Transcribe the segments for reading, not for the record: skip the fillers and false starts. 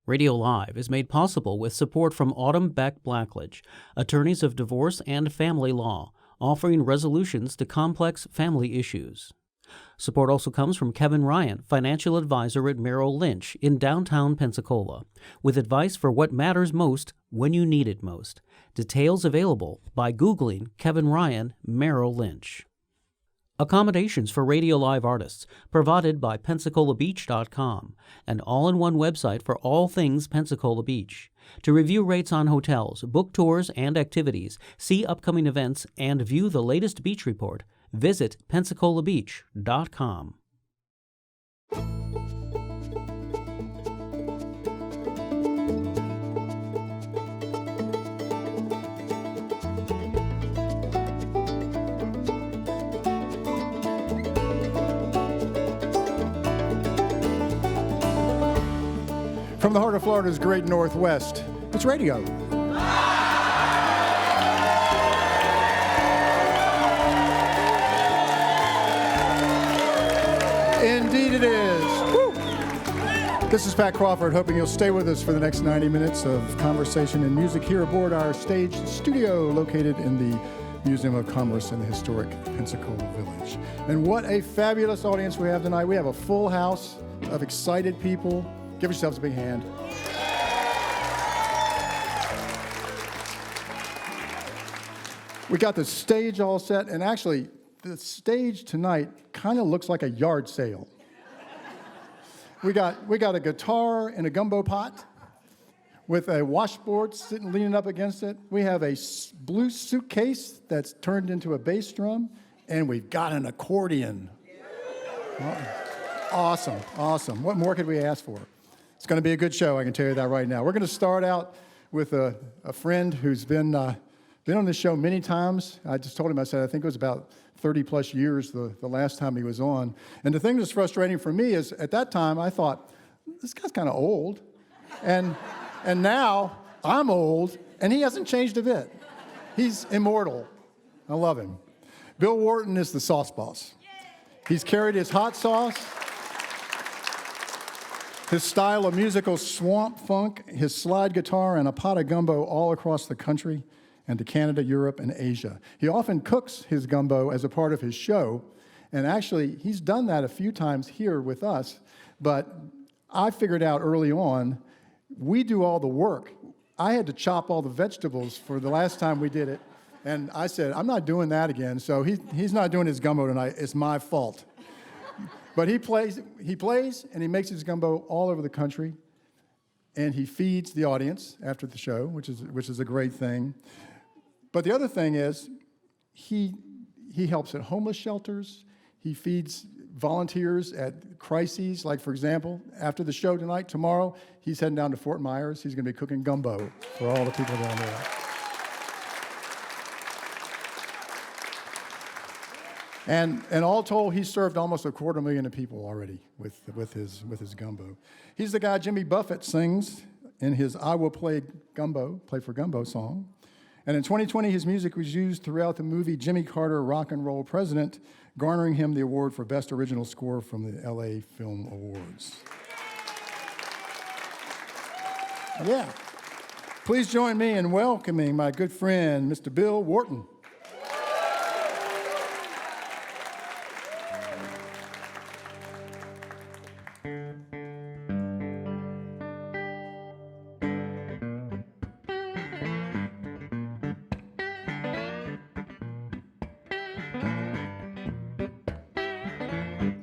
Radio Live is made possible with support from Autumn Beck Blackledge, attorneys of divorce and family law, offering resolutions to complex family issues. Support also comes from Kevin Ryan, financial advisor at Merrill Lynch in downtown Pensacola, with advice for what matters most when you need it most. Details available by Googling Kevin Ryan, Merrill Lynch. Accommodations for Radio Live artists provided by PensacolaBeach.com, an all-in-one website for all things Pensacola Beach. To review rates on hotels, book tours and activities, see upcoming events, and view the latest beach report, visit PensacolaBeach.com. From the heart of Florida's great Northwest, it's radio. Indeed it is. Woo. This is Pat Crawford, hoping you'll stay with us for the next 90 minutes of conversation and music here aboard our stage studio located in the Museum of Commerce in the historic Pensacola Village. And what a fabulous audience we have tonight. We have a full house of excited people. Give yourselves a big hand. We got the stage all set, and actually, the stage tonight kind of looks like a yard sale. We got a guitar in a gumbo pot with a washboard sitting leaning up against it. We have a blue suitcase that's turned into a bass drum, and we've got an accordion. Awesome. What more could we ask for? It's going to be a good show, I can tell you that right now. We're going to start out with a friend who's been on this show many times. I just told him, I said, I think it was about 30 plus years the last time he was on. And the thing that's frustrating for me is at that time I thought, this guy's kind of old. And now I'm old and he hasn't changed a bit. He's immortal. I love him. Bill Wharton is the sauce boss. He's carried his hot sauce, his style of musical swamp funk, his slide guitar, and a pot of gumbo all across the country and to Canada, Europe, and Asia. He often cooks his gumbo as a part of his show, and actually, he's done that a few times here with us, but I figured out early on, we do all the work. I had to chop all the vegetables for the last time we did it, and I said, I'm not doing that again, so he's not doing his gumbo tonight. It's my fault. But he plays, and he makes his gumbo all over the country, and he feeds the audience after the show, which is a great thing. But the other thing is, he helps at homeless shelters. He feeds volunteers at crises, like, for example, after the show tonight, tomorrow, he's heading down to Fort Myers. He's going to be cooking gumbo for all the people down there. And all told, he's served almost 250,000 people already with his gumbo. He's the guy Jimmy Buffett sings in his I Will Play for Gumbo song. And in 2020, his music was used throughout the movie Jimmy Carter, Rock and Roll President, garnering him the award for Best Original Score from the LA Film Awards. Yeah. Please join me in welcoming my good friend, Mr. Bill Wharton.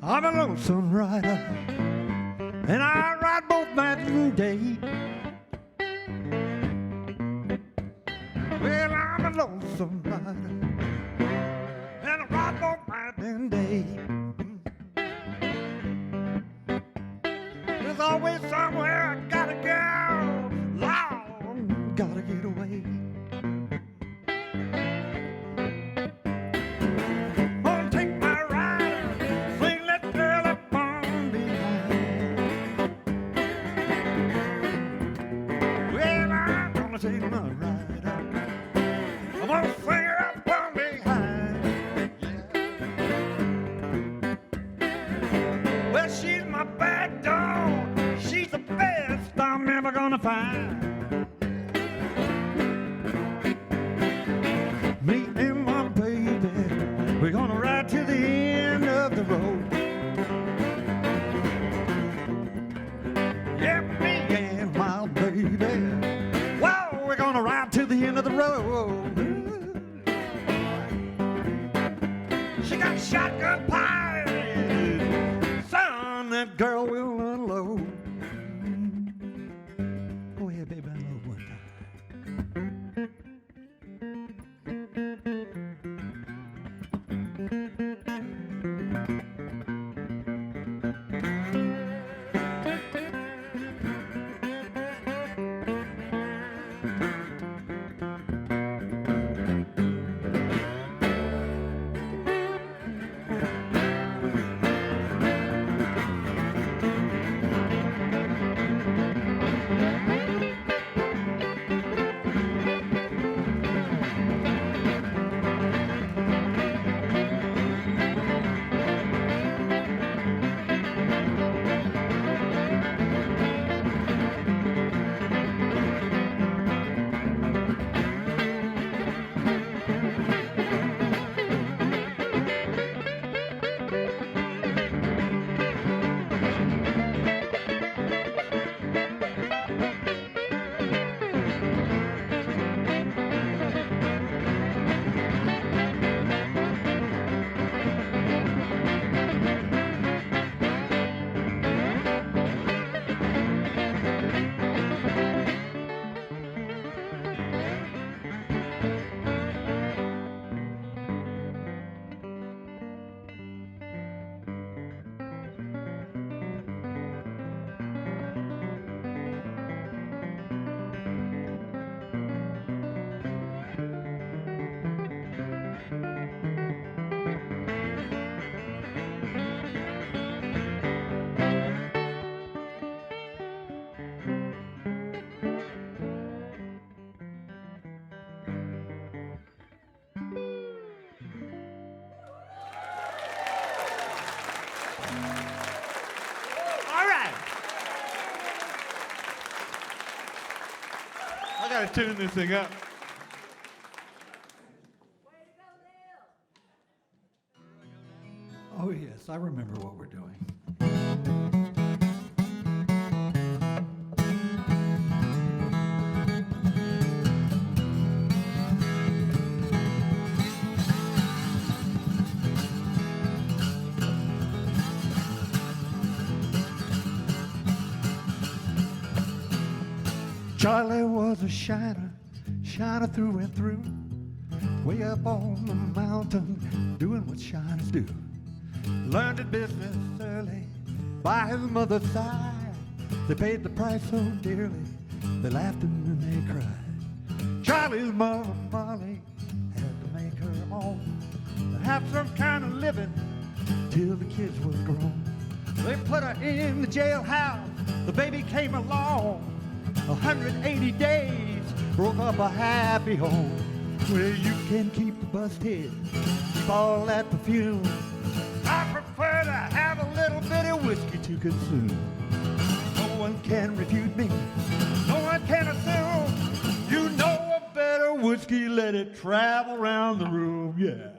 I'm a lonesome rider, and I ride both nights and day. Well, I'm a lonesome rider, and I ride both nights and day. There's always somewhere I gotta go, long, gotta get away. Take my ride out. I'm gonna sing her up from behind. Yeah. Well, she's my bad dog. She's the best. never gonna find. Me and my baby, we're gonna ride to the end of the road. Yeah, me and my baby, whoa, we're gonna ride to the end of the road. She got a shotgun pie, son, that girl will unload. Go ahead, baby, unload one time. I gotta tune this thing up. Oh yes, I remember what we're doing. Charlie was a shiner, shiner through and through, way up on the mountain, doing what shiners do. Learned his business early by his mother's side. They paid the price so dearly, they laughed and then they cried. Charlie's mother, Molly, had to make her own, to have some kind of living till the kids was grown. They put her in the jailhouse, the baby came along. 180 days broke up a happy home. Well, you can keep the bust head, keep all that perfume. I prefer to have a little bit of whiskey to consume. No one can refute me, no one can assume. You know a better whiskey, let it travel around the room, yeah.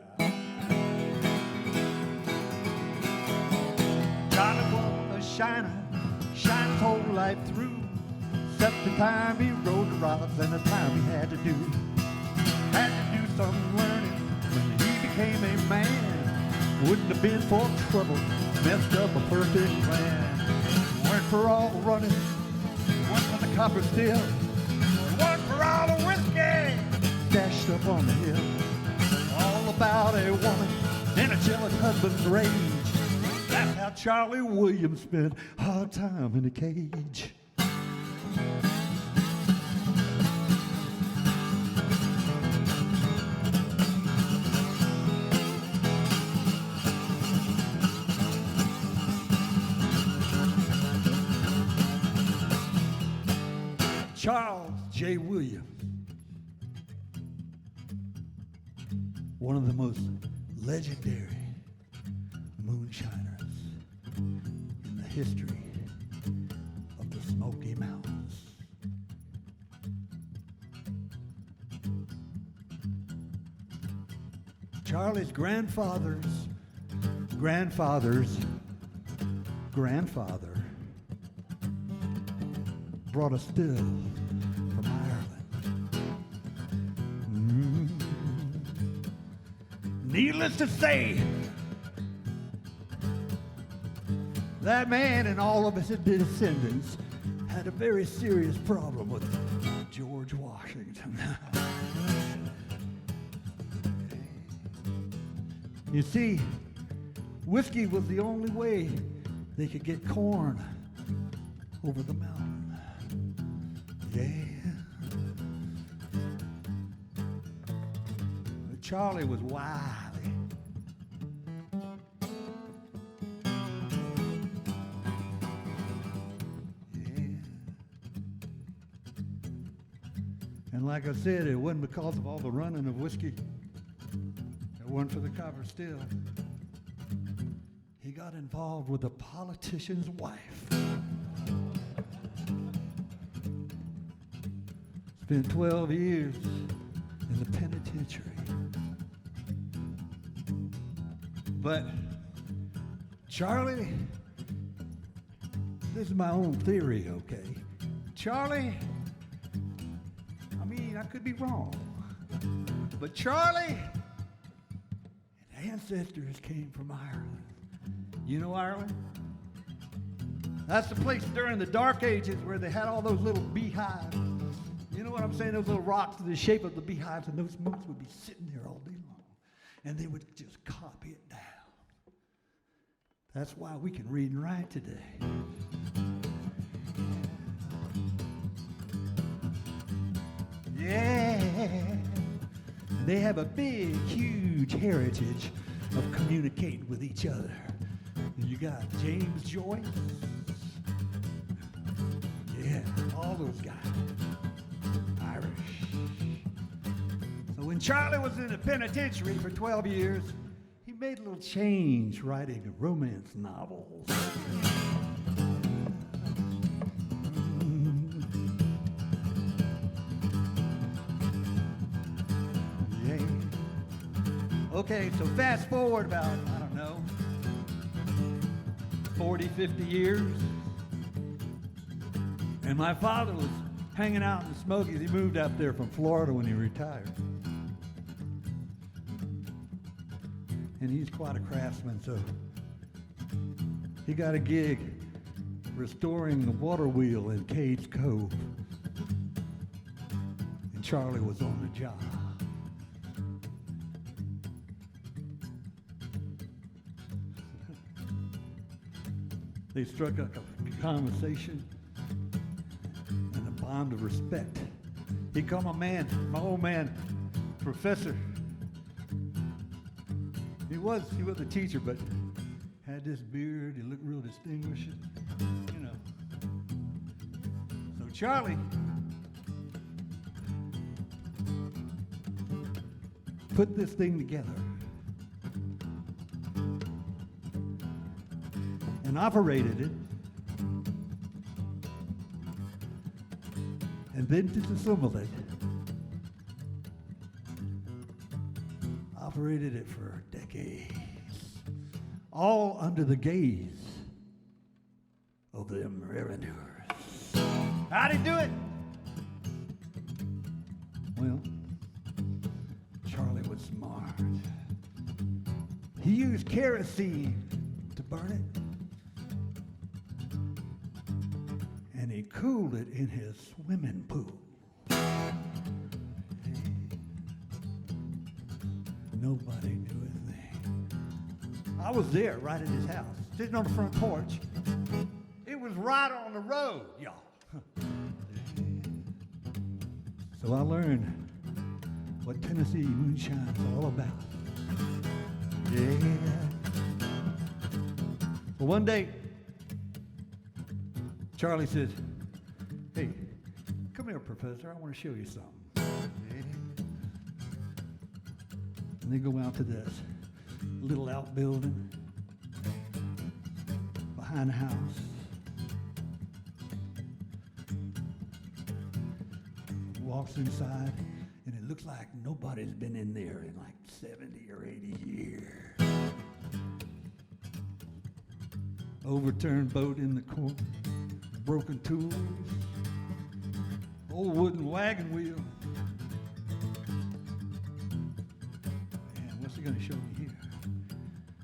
Charlie was a shiner, shined his whole life through. Except the time he rode the rods and the time he had to do some learning when he became a man. Wouldn't have been for trouble, messed up a perfect plan. Weren't for all the running, weren't for the copper still, weren't for all the whiskey dashed up on the hill. All about a woman and a jealous husband's rage. That's how Charlie Williams spent hard time in a cage. Charles J. Williams, one of the most legendary moonshiners in the history of the Smoky Mountains. Charlie's grandfather's grandfather brought a still from Ireland. Needless to say, that man and all of his descendants had a very serious problem with George Washington. You see, whiskey was the only way they could get corn over the mountain. Yeah. But Charlie was wily. And like I said, it wasn't because of all the running of whiskey. It wasn't for the cover still. He got involved with a politician's wife. Spent 12 years in the penitentiary. But Charlie, this is my own theory, okay? Charlie, I mean, I could be wrong, but Charlie, his ancestors came from Ireland. You know Ireland? That's the place during the Dark Ages where they had all those little beehives. You know what I'm saying? Those little rocks in the shape of the beehives, and those monks would be sitting there all day long, and they would just copy it down. That's why we can read and write today. Yeah. They have a big, huge heritage of communicating with each other. You got James Joyce. Yeah, all those guys. Irish. So when Charlie was in the penitentiary for 12 years, he made a little change writing romance novels. Okay, so fast forward about, I don't know, 40, 50 years. And my father was hanging out in the Smokies. He moved out there from Florida when he retired. And he's quite a craftsman, so he got a gig restoring the water wheel in Cades Cove. And Charlie was on the job. They struck up a conversation and a bond of respect. He called my old man, Professor. He was a teacher, but had this beard. He looked real distinguished, you know. So Charlie put this thing together and operated it, and then disassembled it. Operated it for decades, all under the gaze of the mariners. How'd he do it? Well, Charlie was smart. He used kerosene to burn it, and he cooled it in his swimming pool. Nobody knew a thing. I was there right at his house, sitting on the front porch. It was right on the road, y'all. So I learned what Tennessee moonshine's all about. Yeah. Well, one day, Charlie says, "Hey, come here, Professor. I want to show you something." And they go out to this little outbuilding behind the house. Walks inside, and it looks like nobody's been in there in like 70 or 80 years. Overturned boat in the corner, broken tools, old wooden wagon wheel. And what's he going to show me here?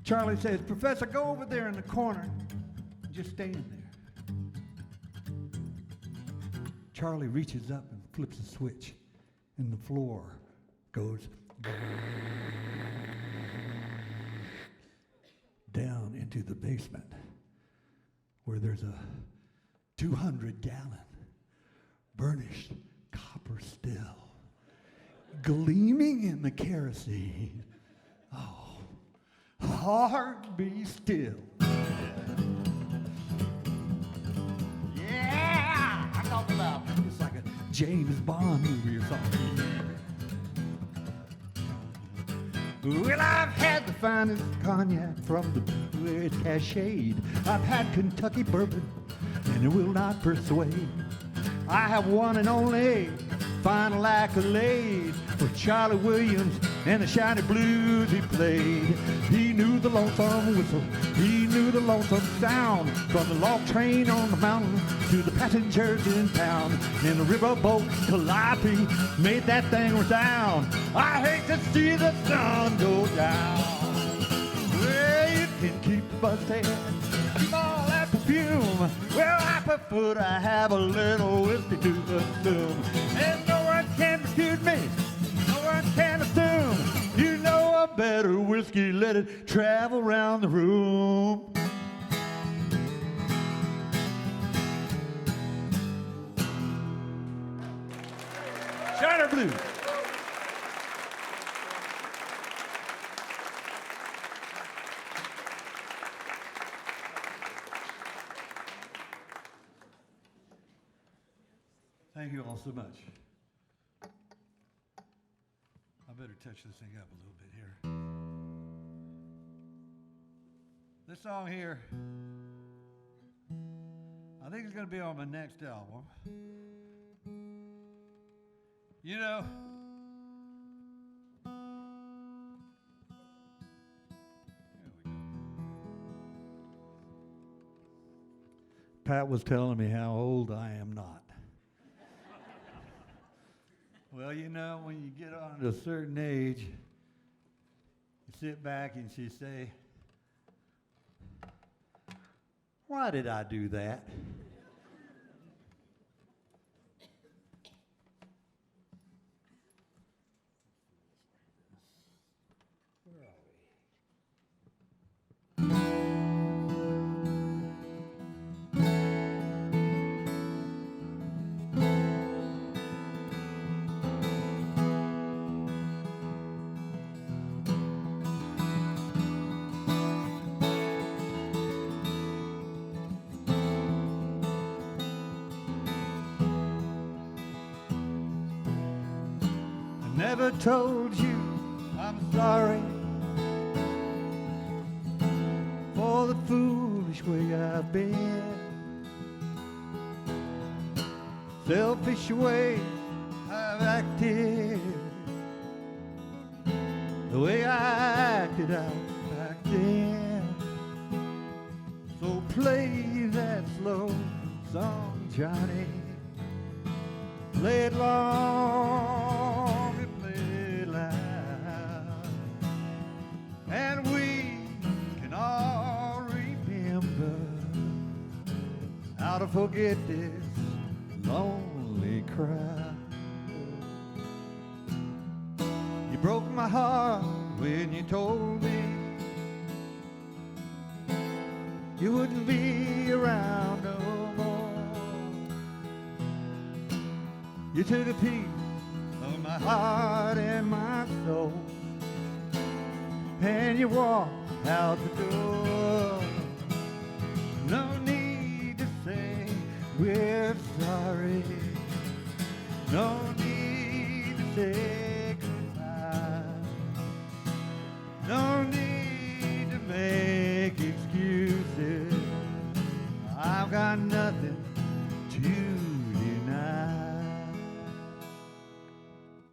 Charlie says, Professor, go over there in the corner and just stand there. Charlie reaches up and flips a switch, and the floor goes down into the basement, where there's a 200-gallon burnished copper still gleaming in the kerosene. Oh, heart be still. Yeah, I talk about it's like a James Bond movie or something. Well, I've had the finest cognac from the Blue Cascade. I've had Kentucky bourbon, and it will not persuade. I have one and only final accolade for Charlie Williams and the shiny blues he played. He knew the lonesome whistle, he knew the lonesome sound, from the log train on the mountain to the passengers in town. In the riverboat Calliope made that thing resound. I hate to see the sun go down. Well, you can keep the bus head, keep all that perfume. Well, I prefer to have a little whiskey to consume. And no one can refute me, no one can assume. You know a better whiskey, let it travel around the room. Shiner Blues. Thank you all so much. I better touch this thing up a little bit here. This song here, I think it's going to be on my next album. You know, there we go. Pat was telling me how old I am not. Well, you know, when you get on to a certain age, you sit back and you say, why did I do that? Where are we? Never told you I'm sorry for the foolish way I've been, selfish way I've acted, the way I acted out back then. So play that slow song, Johnny, play it long and play it loud, and we can all remember how to forget this lonely crowd. You broke my heart when you told me you wouldn't be around no more. You took a piece of my heart and my soul, and you walked out the door. No need to say we're sorry, no need to say goodbye, no need to make excuses. I've got nothing to deny,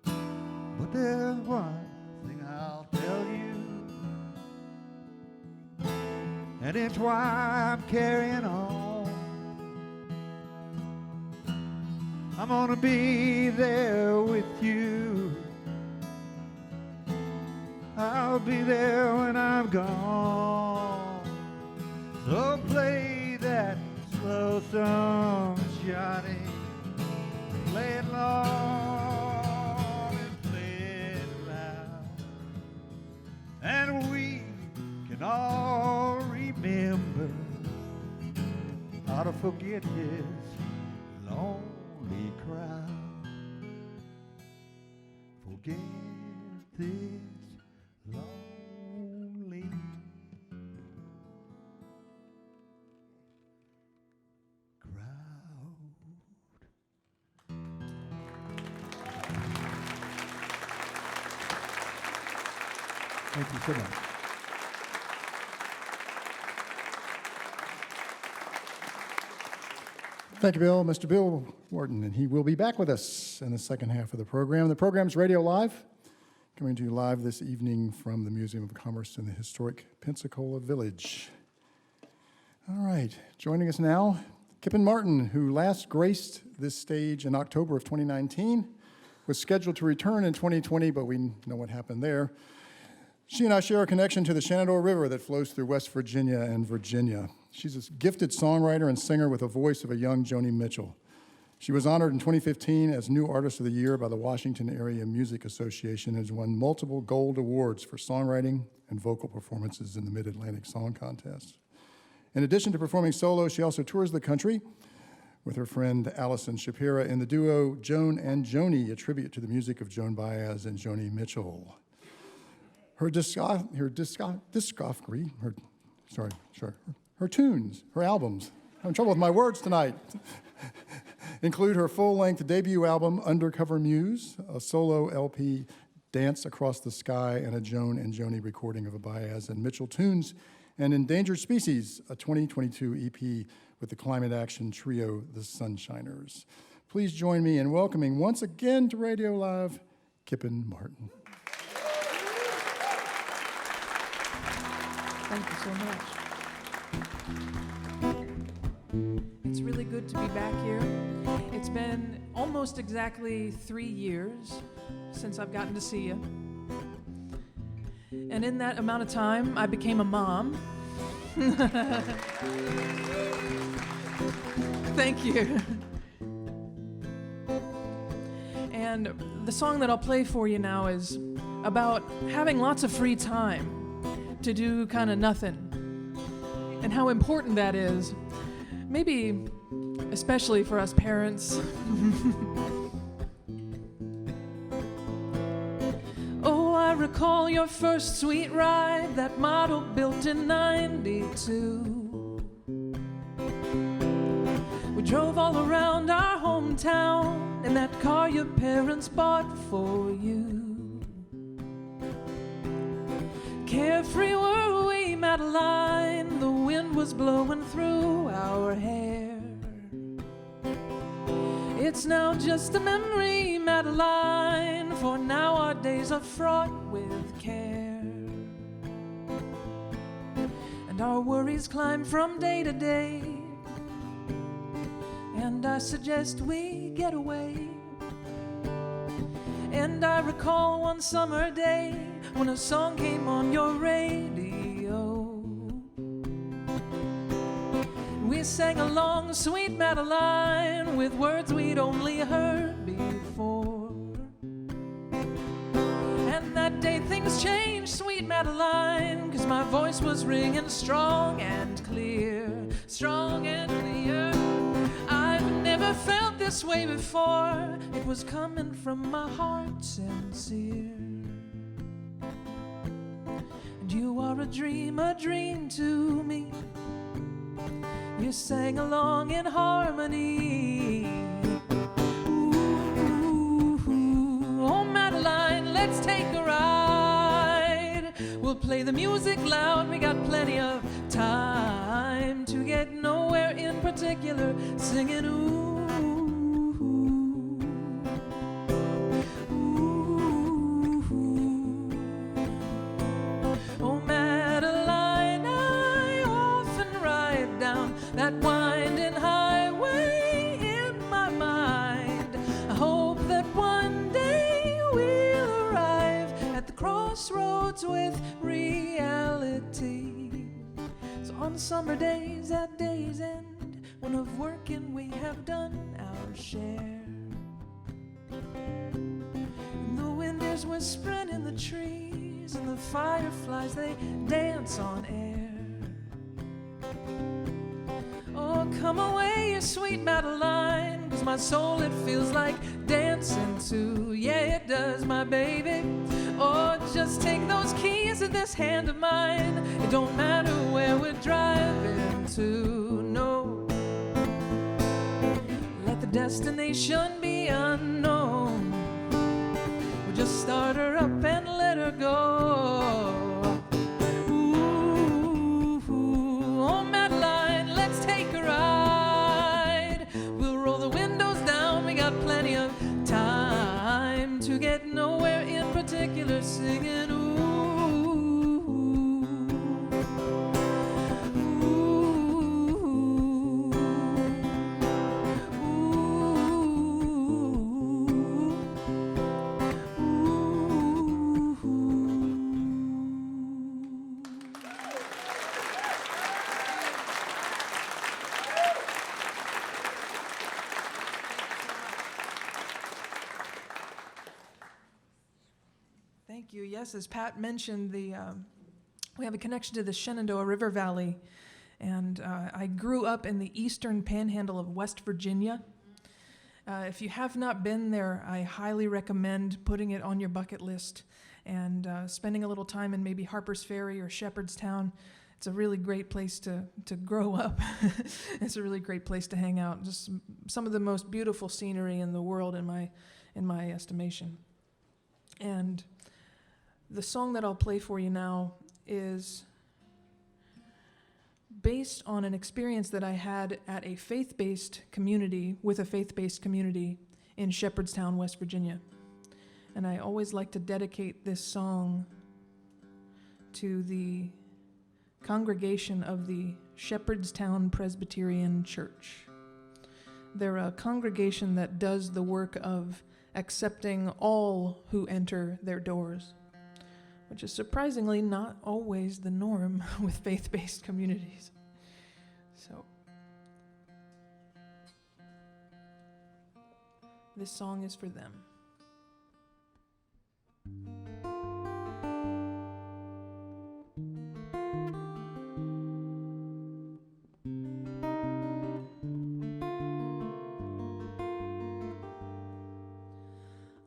but there's one thing I'll tell and it's why I'm carrying on. I'm gonna be there with you. I'll be there when I'm gone. So play that slow song, Johnny. Play it long and play it loud, and we can all remember how to forget his lonely crowd. Forget this lonely crowd. Thank you so much. Thank you, Bill. Mr. Bill Wharton, and he will be back with us in the second half of the program. The program's Radio Live, coming to you live this evening from the Museum of Commerce in the historic Pensacola Village. All right, joining us now, Kipyn Martin, who last graced this stage in October of 2019, was scheduled to return in 2020, but we know what happened there. She and I share a connection to the Shenandoah River that flows through West Virginia and Virginia. She's a gifted songwriter and singer with a voice of a young Joni Mitchell. She was honored in 2015 as New Artist of the Year by the Washington Area Music Association and has won multiple gold awards for songwriting and vocal performances in the Mid-Atlantic Song Contest. In addition to performing solo, she also tours the country with her friend Allison Shapira in the duo Joan and Joni, a tribute to the music of Joan Baez and Joni Mitchell. Her tunes, her albums, I'm having trouble with my words tonight, include her full-length debut album, Undercover Muse, a solo LP, Dance Across the Sky, and a Joan and Joni recording of a Baez and Mitchell tunes, and Endangered Species, a 2022 EP with the climate action trio, The Sunshiners. Please join me in welcoming once again to Radio Live, Kipyn Martin. Thank you so much. It's really good to be back here. It's been almost exactly 3 years since I've gotten to see you. And in that amount of time, I became a mom. Thank you. And the song that I'll play for you now is about having lots of free time to do kind of nothing, and how important that is, maybe especially for us parents. Oh, I recall your first sweet ride, that model built in '92. We drove all around our hometown in that car your parents bought for you. Carefree were we, Madeline, the wind was blowing through our hair. It's now just a memory, Madeline, for now our days are fraught with care. And our worries climb from day to day, and I suggest we get away. And I recall one summer day when a song came on your radio. We sang along, sweet Madeline, with words we'd only heard before. And that day things changed, sweet Madeline, 'cause my voice was ringing strong and clear, strong and clear. I've never felt this way before. It was coming from my heart sincere. And you are a dream to me. You sang along in harmony. Ooh, oh Madeline, let's take a ride. We'll play the music loud, we got plenty of time to get nowhere in particular, singing ooh. Oh Madeline, I on summer days at day's end, when of working we have done our share. And the wind is whispering in the trees, and the fireflies, they dance on air. Oh, come away, you sweet Madeline, 'cause my soul, it feels like dancing too. Yeah, it does, my baby. Oh, just take those keys in this hand of mine. It don't matter where we're driving to, no. Let the destination be unknown. We'll just start her up and let her go. Ooh, oh Madeline, let's take a ride. We'll roll the windows down, we got plenty of time to get nowhere in particular singing. Ooh, ooh, Thank you. Yes, as Pat mentioned, we have a connection to the Shenandoah River Valley, and I grew up in the eastern panhandle of West Virginia. If you have not been there, I highly recommend putting it on your bucket list and spending a little time in maybe Harper's Ferry or Shepherdstown. It's a really great place to grow up. It's a really great place to hang out. Just some of the most beautiful scenery in the world, in my estimation. And the song that I'll play for you now is based on an experience that I had at a faith-based community, with a faith-based community in Shepherdstown, West Virginia. And I always like to dedicate this song to the congregation of the Shepherdstown Presbyterian Church. They're a congregation that does the work of accepting all who enter their doors, which is surprisingly not always the norm with faith-based communities. So, this song is for them.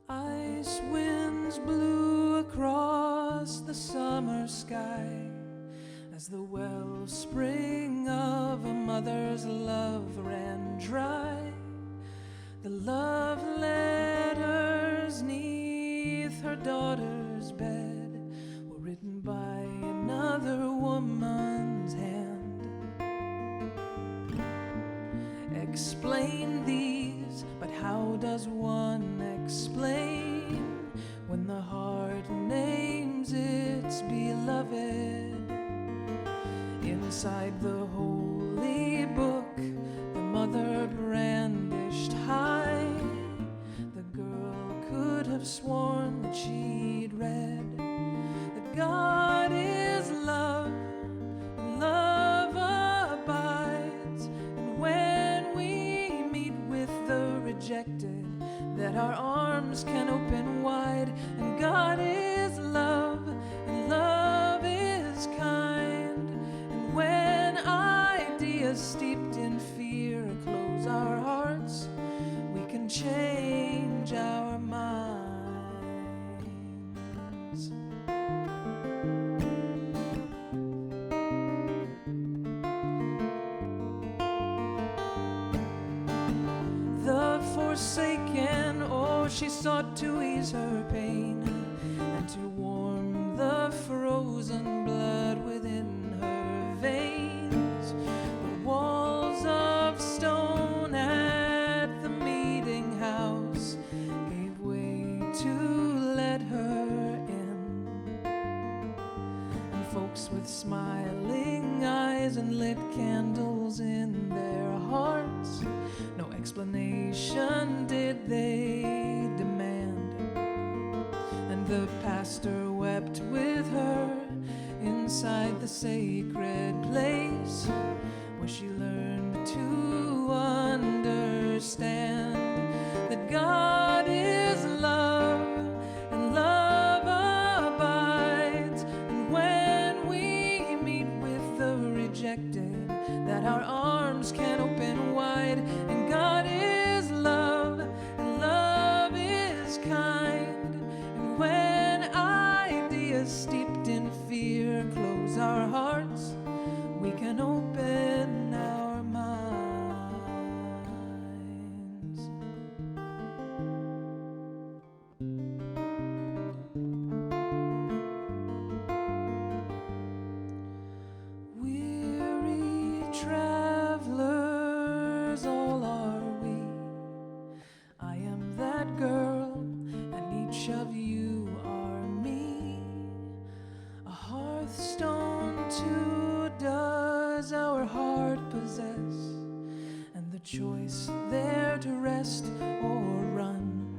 Ice winds blew across the summer sky as the wellspring of a mother's love ran dry. The love letters 'neath her daughter's bed were written by another woman's hand. Explain these, but how does one explain when the heart names its beloved? Inside the holy book the mother brandished high, the girl could have sworn that she'd read that God is love, and love abides, and when we meet with the rejected, that our arms can open wide, and God is love, and love is kind, and when ideas steeped in fear close our hearts, we can change our minds. The forsaken, oh, she sought to ease her pain and to warm the frozen blood within her veins. The walls of stone at the meeting house gave way to let her in, and folks with smiling eyes and lit candles in their hearts, no explanation did they demand, and the pastor wept with her in inside the sacred place where she learned to understand that God is love and love abides. And when we meet with the rejected, that our arms can open wide. And God is love and love is kind. And when ideas steeped in fear close our hearts, we can open our minds. Weary travelers, all are we. I am that girl, and each of you are me. A hearthstone too does our heart possess, and the choice there to rest or run.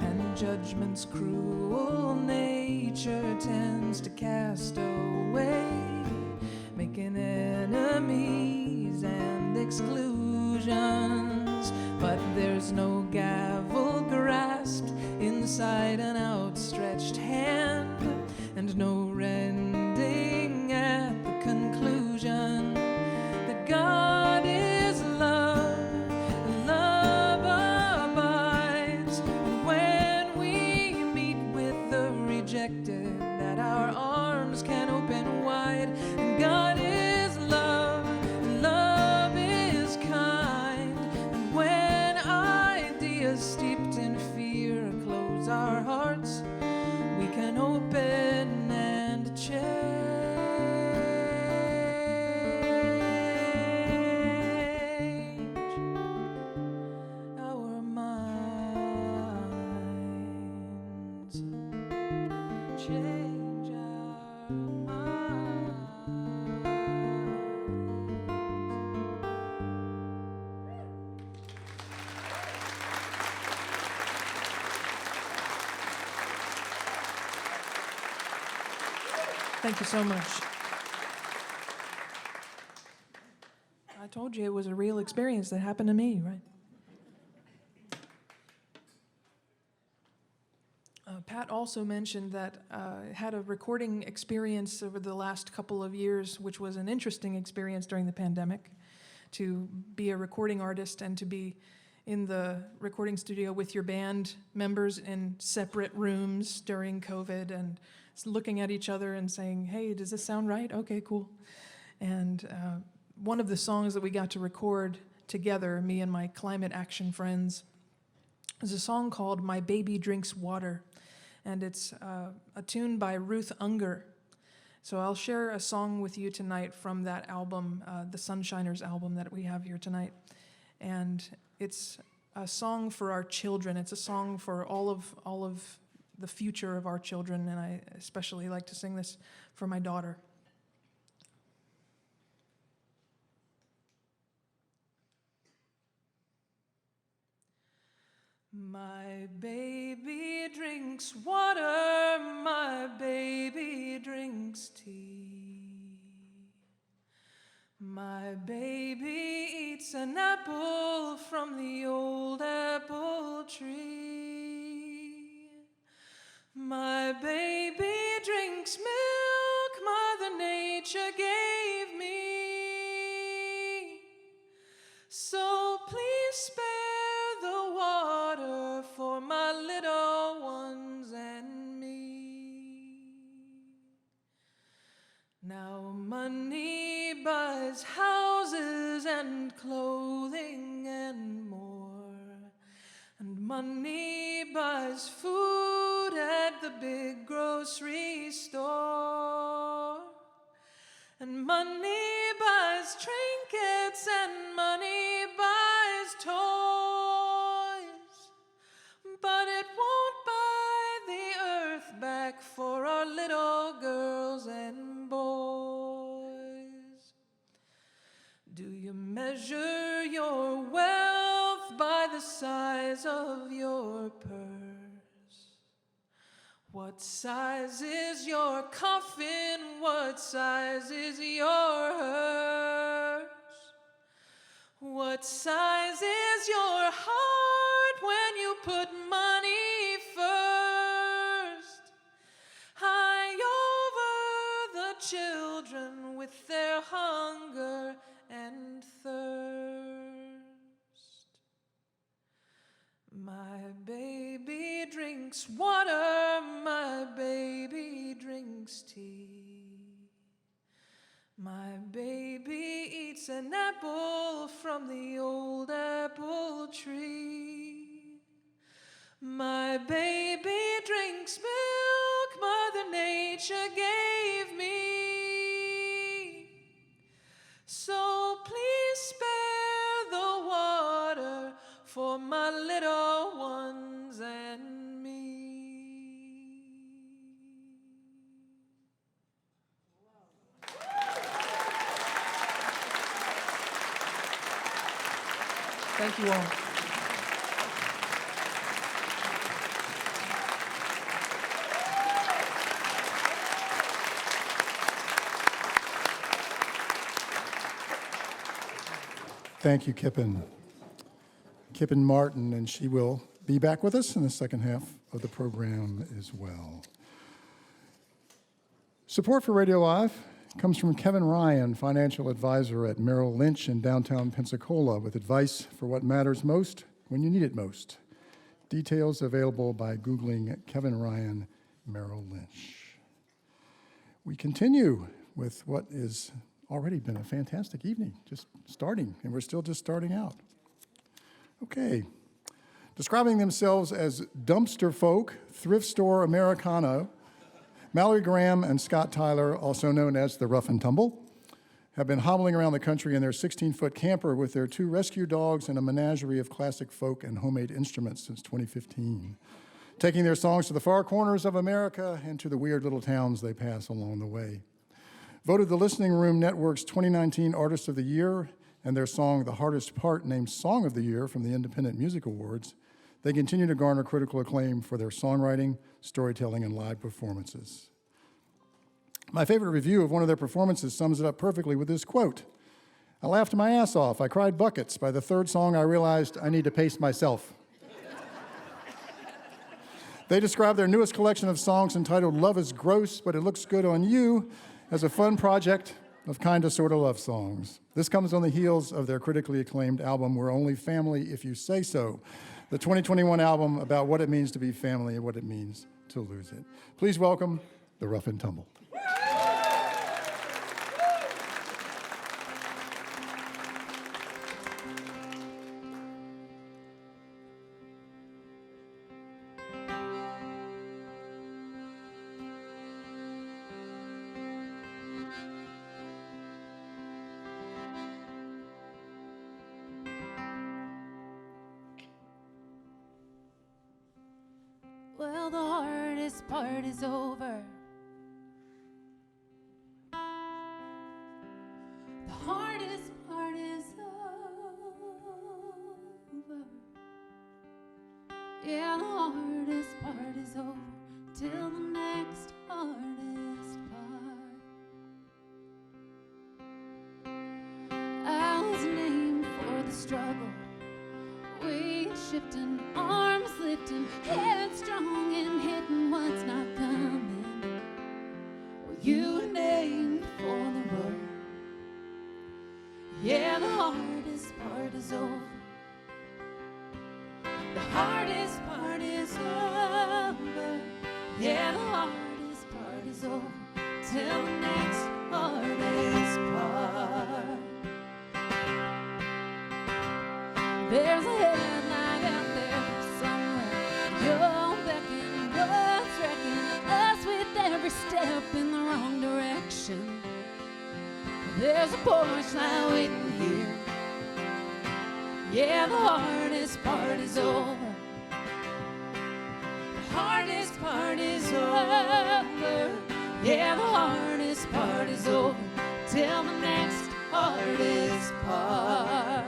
And judgment's cruel nature tends to cast away, making enemies and exclusions. But there's no gavel grasped inside an outstretched hand, and no rending at the conclusion that God is love, and love abides. And when we meet with the rejected, that our arms can open wide. And God is love, and love is kind. And when ideas steeped in fear close our hearts, we can open and change our minds. Change our minds. Thank you so much. I told you it was a real experience that happened to me, right? Pat also mentioned that had a recording experience over the last couple of years, which was an interesting experience during the pandemic, to be a recording artist and to be in the recording studio with your band members in separate rooms during COVID and looking at each other and saying, hey, does this sound right? Okay, cool. And one of the songs that we got to record together, me and my climate action friends, is a song called My Baby Drinks Water. And it's a tune by Ruth Unger. So I'll share a song with you tonight from that album, the Sunshiners album that we have here tonight. And it's a song for our children. It's a song for all of the future of our children, and I especially like to sing this for my daughter. My baby drinks water, my baby drinks tea. My baby eats an apple from the old apple tree. My baby drinks milk Mother Nature gave me. So please spare the water for my little ones and me. Now money buys houses and clothing and more, and money buys food at the big grocery store, and money buys trinkets and money buys toys, but it won't buy the earth back for our little girls and boys. Do you measure your wealth by the size of your purse? What size is your coffin? What size is your hearse? What size is your heart when you put money first? High over the children with their hunger and thirst. My baby drinks water, my baby drinks tea. My baby eats an apple from the old apple tree. My baby drinks milk Mother Nature gave me. So please spare the water for my little ones and me. Thank you all. Thank you, Kipyn. Kipyn Martin, and she will be back with us in the second half of the program as well. Support for Radio Live comes from Kevin Ryan, financial advisor at Merrill Lynch in downtown Pensacola, with advice for what matters most when you need it most. Details available by Googling Kevin Ryan, Merrill Lynch. We continue with what has already been a fantastic evening, just starting, and we're still just starting out. Okay. Describing themselves as dumpster folk, thrift store Americano, Mallory Graham and Scott Tyler, also known as the Rough and Tumble, have been hobbling around the country in their 16-foot camper with their 2 rescue dogs and a menagerie of classic folk and homemade instruments since 2015, taking their songs to the far corners of America and to the weird little towns they pass along the way. Voted the Listening Room Network's 2019 Artist of the Year and their song The Hardest Part named Song of the Year from the Independent Music Awards, they continue to garner critical acclaim for their songwriting, storytelling, and live performances. My favorite review of one of their performances sums it up perfectly with this quote: "I laughed my ass off. I cried buckets. By the third song, I realized I need to pace myself." They describe their newest collection of songs entitled Love is Gross, But It Looks Good on You as a fun project of kinda sorta love songs. This comes on the heels of their critically acclaimed album, We're Only Family If You Say So, the 2021 album about what it means to be family and what it means to lose it. Please welcome the Rough and Tumble. Well, the hardest part is over. The hardest part is over. Yeah, the hardest part is over till the next hardest part. I was named for the struggle, weight shifting, arms lifting, headstrong and hitting what's not coming. Well, you were named for the road. Yeah, the hardest part is over. The hardest part is over. Yeah, the hardest part is over till the next hardest part. There's a headline out there somewhere. You're beckoning, what's wrecking us with every step in the wrong direction. There's a porch light waiting here. Yeah, the hardest part is over. The hardest part is over. Yeah, the hardest part is over till the next hardest part.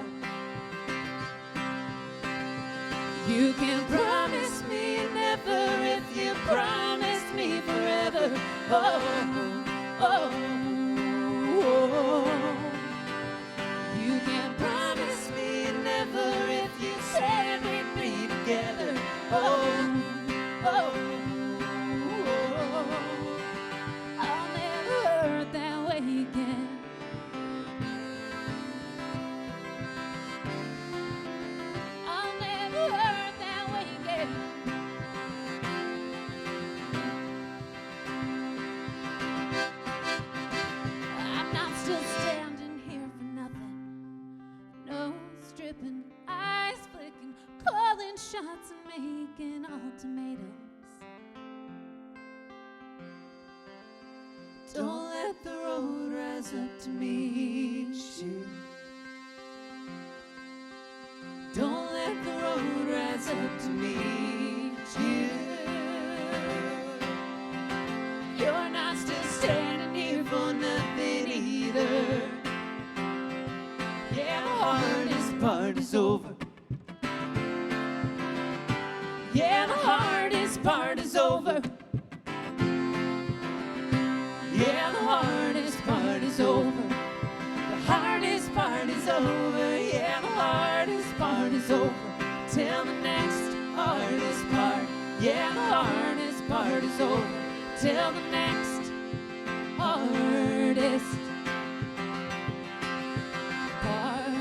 You can promise me never if you promise either. Oh, oh, oh. You can't promise me never if you said we'd be together. Oh, oh, oh. I'll never hurt that way again. I'll never hurt that way again. I'm not still standing here for nothing. No stripping, eyes flicking, calling shots and making ultimatums. Don't let the road rise up to meet you. Don't let the road rise up to meet you. You're not still standing here for nothing either. Yeah, the hardest part is over. Yeah, the hardest part is over. Yeah, the hardest part is over. The hardest part is over. Yeah, the hardest part is over. Till the next hardest part. Yeah, the hardest part is over. Till the next hardest part.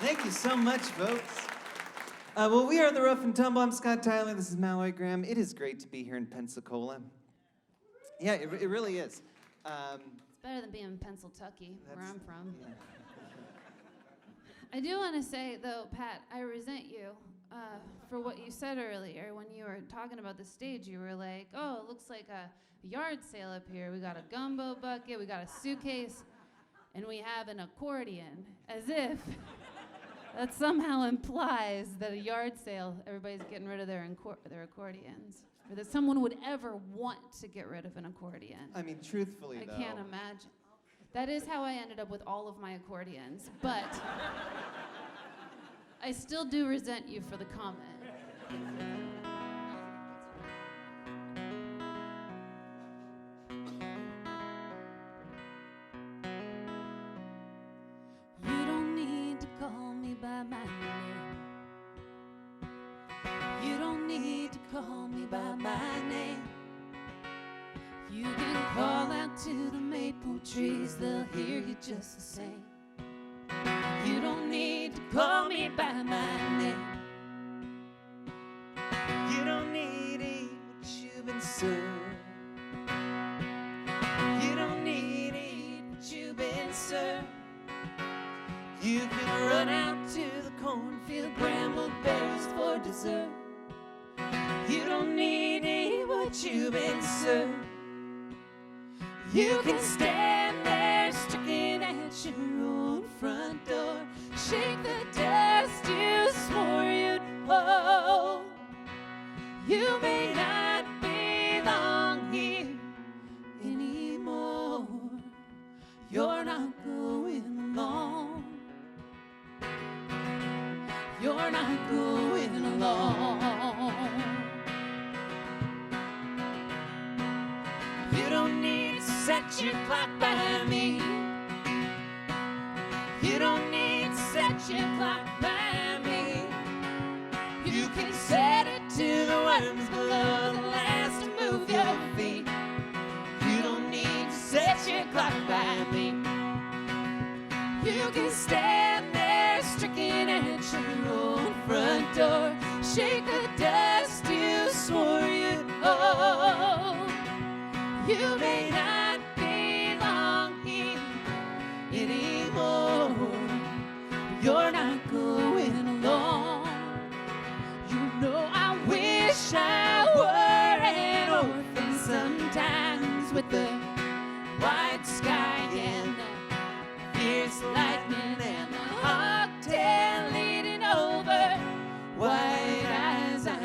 Thank you so much, folks. Well, we are the Rough and Tumble. I'm Scott Tyler. This is Malloy Graham. It is great to be here in Pensacola. Yeah, it really is. It's better than being in Pennsylvania, where I'm from. Yeah. I do want to say, though, Pat, I resent you for what you said earlier. When you were talking about the stage, you were like, oh, it looks like a yard sale up here. We got a gumbo bucket, we got a suitcase, and we have an accordion. As if that somehow implies that a yard sale, everybody's getting rid of their accordions. Or that someone would ever want to get rid of an accordion. I mean, truthfully, I though. can't imagine. That is how I ended up with all of my accordions, but I still do resent you for the comment. You don't need to call me by my name. You don't need to call me by my name. You can call out to the maple trees, they'll hear you just the same. You don't need to call me by my name. You don't need to eat what you've been served. You don't need to eat what you've been served. You can run out to the cornfield, bramble berries for dessert. You don't need to eat what you've been served. You can stand there sticking at your own front door. Shake the dust you swore you'd hold. You may not belong here anymore. You're not going alone. You're not going alone. You don't need to set your clock by me. You don't need to set your clock by me. You can set it to the worms below the last to move your feet. You don't need to set your clock by me. You can stand there stricken at your own front door. Shake the dust you swore you'd hold. You may not belong here anymore. You're not going alone. You know I wish I were an orphan sometimes, with the white sky and the fierce lightning and the hawk tail leading over white eyes. I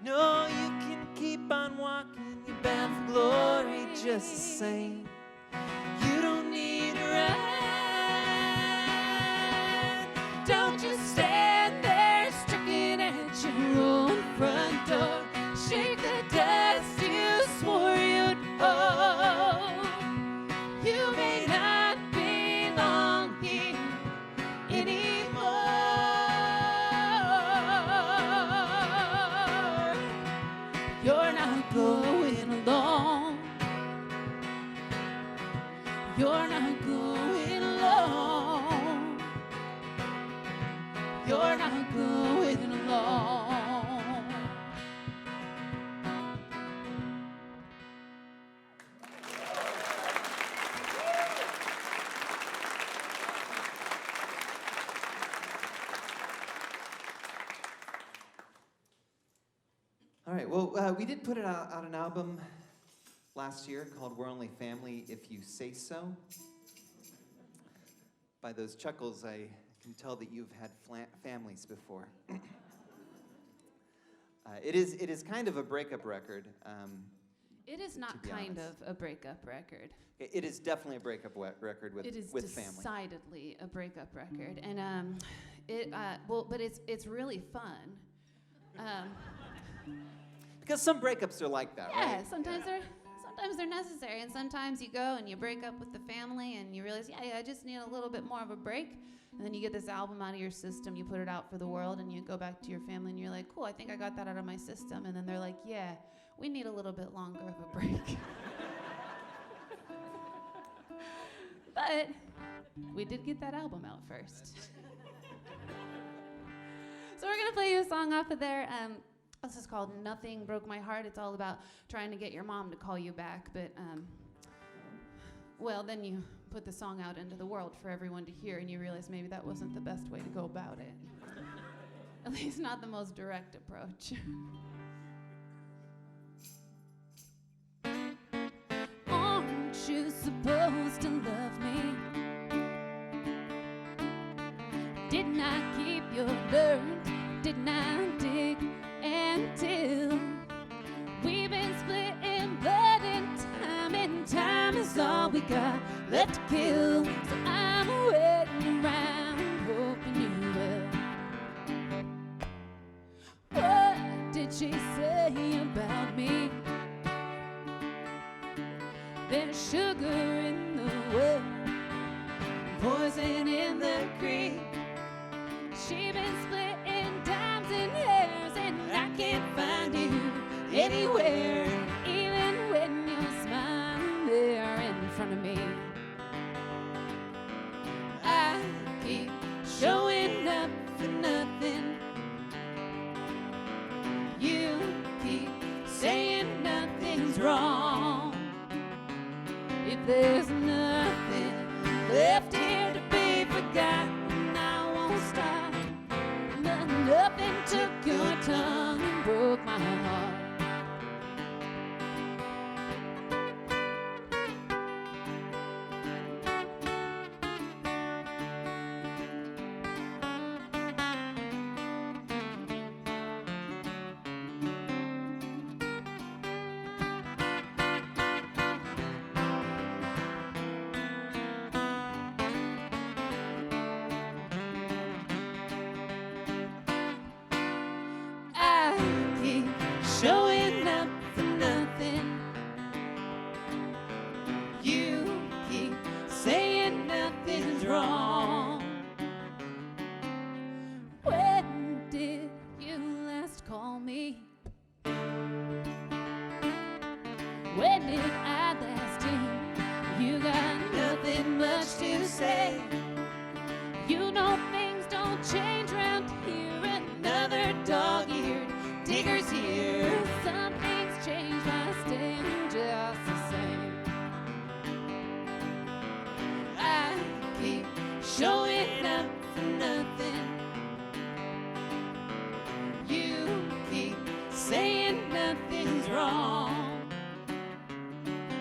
No, you can keep on walking, you're bound for glory just the same. You don't need a ride. Don't just stand there stricken at your own front door. Shake the dust you swore you'd hold. You may not belong here anymore. You're not going alone. You're not going alone. You're not going alone. All right, well, we did put out an album last year called We're Only Family If You Say So. By those chuckles, I can tell that you've had families before. It is kind of a breakup record. It is not kind of a breakup record. It is definitely a breakup record with family. It is decidedly a breakup record, and but it's really fun. Because some breakups are like that, Yeah, right? sometimes they're necessary, and sometimes you go and you break up with the family, and you realize, yeah, I just need a little bit more of a break, and then you get this album out of your system, you put it out for the world, and you go back to your family, and you're like, cool, I think I got that out of my system, and then they're like, yeah, we need a little bit longer of a break. But we did get that album out first. So we're gonna play you a song off of there. This is called Nothing Broke My Heart. It's all about trying to get your mom to call you back, but well, then you put the song out into the world for everyone to hear, and you realize maybe that wasn't the best way to go about it. At least not the most direct approach. Aren't you supposed to love me? Didn't I keep your dirt? Didn't I dig until we've been split in blood, and time is all we got left to kill? So I'm waiting around, hoping you will. What did she say about me? There's sugar in the well, poison in the creek. She been split in dimes and hairs, and I can't find you anywhere, even when you're smiling there in front of me. I keep showing up for nothing. You keep saying nothing's wrong. If there's nothing left here to be forgotten, I won't stop. But nothing took your tongue and broke my heart. Showing up for nothing. You keep saying nothing's wrong. When did you last call me? When did I last hear? You got nothing much to say. You know things don't change round here. Another dog-eared digger's here. Some things change by staying just the same. I keep showing up for nothing. You keep saying nothing's wrong.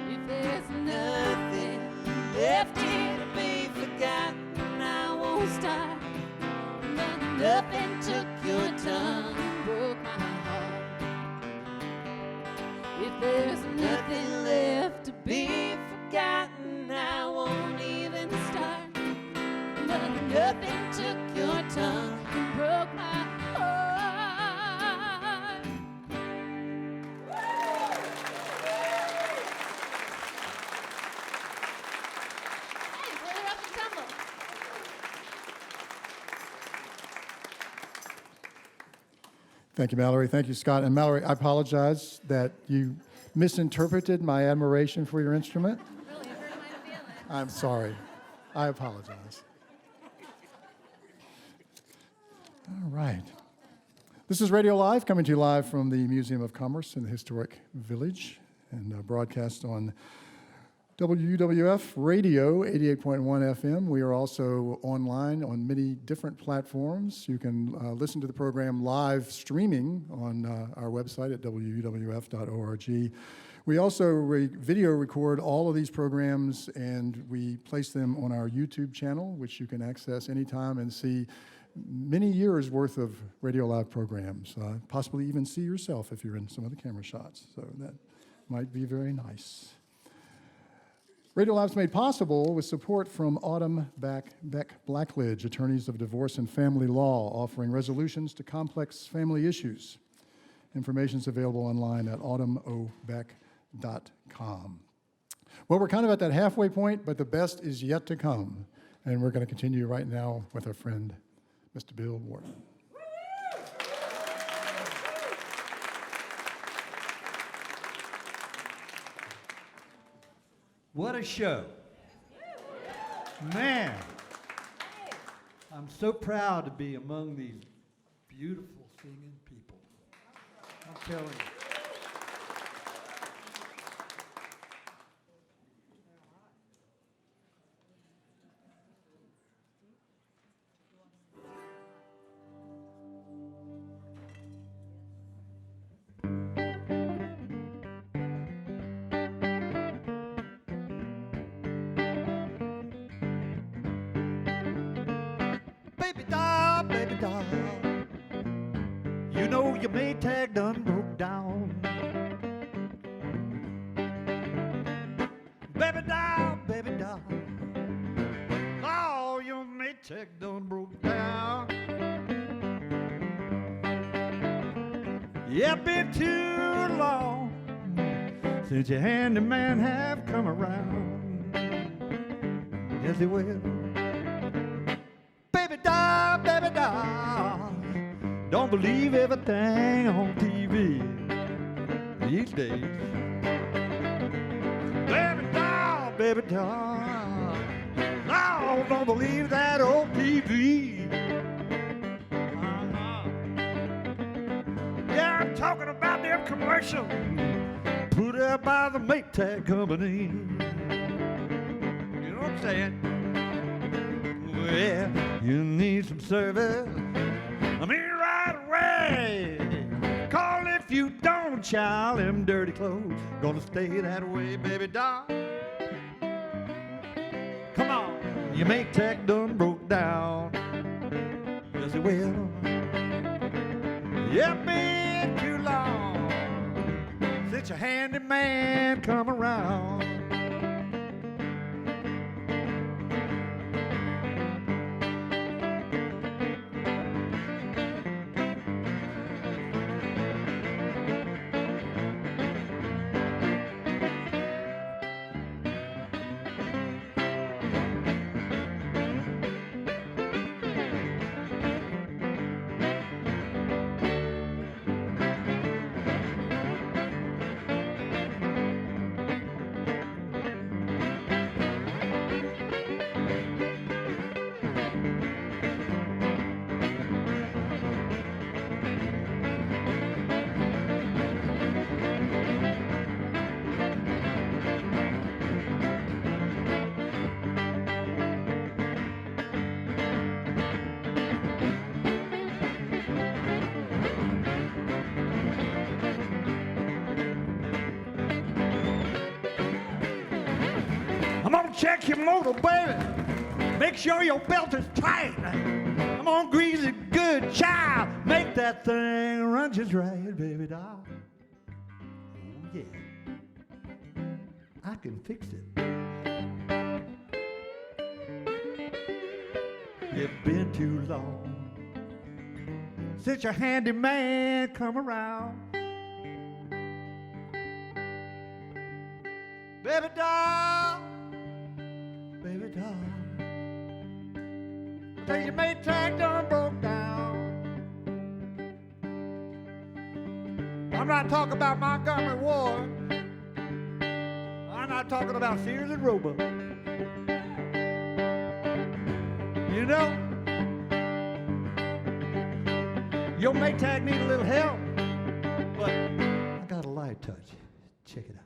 If there's nothing left here to be forgotten, I won't stop. But nothing took your tongue and broke my heart. There's nothing left to be forgotten. I won't even start. But nothing took your tongue and broke my heart. Hey, brother up and tumble. Thank you, Mallory. Thank you, Scott. And Mallory, I apologize that you misinterpreted my admiration for your instrument. Really hurt my feelings. I'm sorry. I apologize. All right. This is Radio Live, coming to you live from the Museum of Commerce in the historic village, and broadcast on WUWF Radio 88.1 FM. We are also online on many different platforms. You can listen to the program live streaming on our website at wuwf.org. We also video record all of these programs, and we place them on our YouTube channel, which you can access anytime and see many years worth of Radio Live programs, possibly even see yourself if you're in some of the camera shots. So that might be very nice. Radio Live's made possible with support from Autumn Beck Blackledge, attorneys of divorce and family law, offering resolutions to complex family issues. Information is available online at autumnobeck.com. Well, we're kind of at that halfway point, but the best is yet to come. And we're going to continue right now with our friend, Mr. Bill Wharton. What a show. Man, I'm so proud to be among these beautiful singing people. I'm telling you. Baby doll, you know your Maytag done broke down. Baby doll, oh, your Maytag done broke down. Yeah, been too long since your handyman have come around. Yes, he will. Baby doll, don't believe everything on TV these days. Baby doll, no, don't believe that old TV. Yeah, I'm talking about them commercials put out by the Maytag company. You know what I'm saying? Well, you need some service, I mean right away. Call if you don't, child, them dirty clothes gonna stay that way, baby doll. Come on, your Maytag done broke down. Yes, it will. Yeah, been too long since your handyman come around. Check your motor, baby. Make sure your belt is tight. I'm gonna grease it good, child. Make that thing run just right, baby doll. Oh, yeah. I can fix it. It's been too long since your handyman come around. Baby doll, baby doll, tell your Maytag done broke down. I'm not talking about Montgomery Ward. I'm not talking about Sears and Roebuck. You know, your Maytag need a little help, but I got a light touch. Check it out.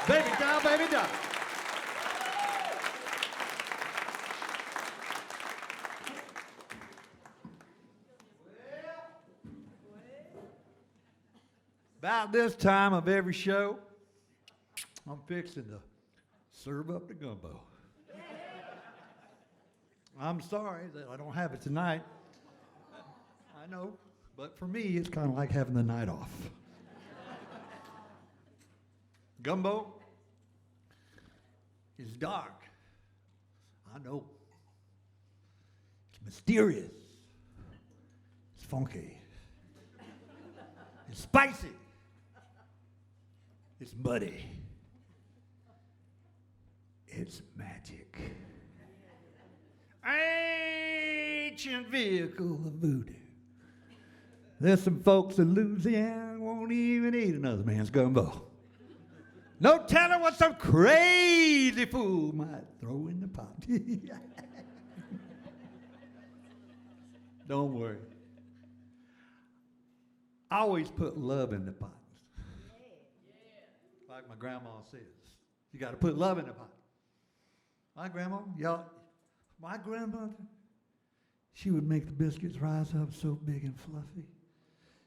Baby doll, baby doll. About this time of every show, I'm fixing to serve up the gumbo. I'm sorry that I don't have it tonight. I know, but for me, it's kind of like having the night off. Gumbo is dark. I know. It's mysterious. It's funky. It's spicy. It's muddy. It's magic. Ancient vehicle of voodoo. There's some folks in Louisiana won't even eat another man's gumbo. No telling what some crazy fool might throw in the pot. Don't worry. I always put love in the pot. Like my grandma says, you got to put love in the pot. My grandma, my grandmother, she would make the biscuits rise up so big and fluffy.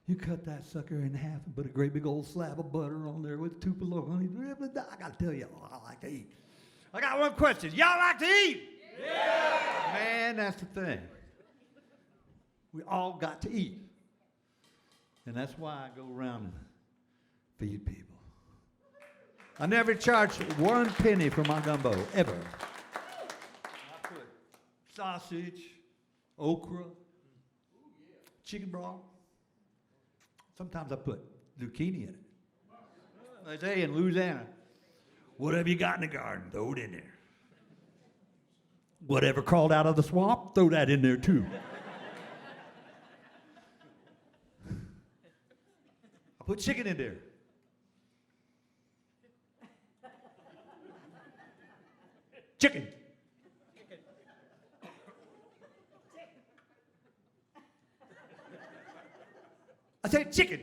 You cut that sucker in half and put a great big old slab of butter on there with Tupelo honey. I got to tell you, I like to eat. I got one question. Y'all like to eat? Yeah! Man, that's the thing. We all got to eat. And that's why I go around and feed people. I never charged 1 penny for my gumbo, ever. I put sausage, okra, chicken broth. Sometimes I put zucchini in it. They say in Louisiana, whatever you got in the garden, throw it in there. Whatever crawled out of the swamp, throw that in there too. I put chicken in there. Chicken. I said chicken.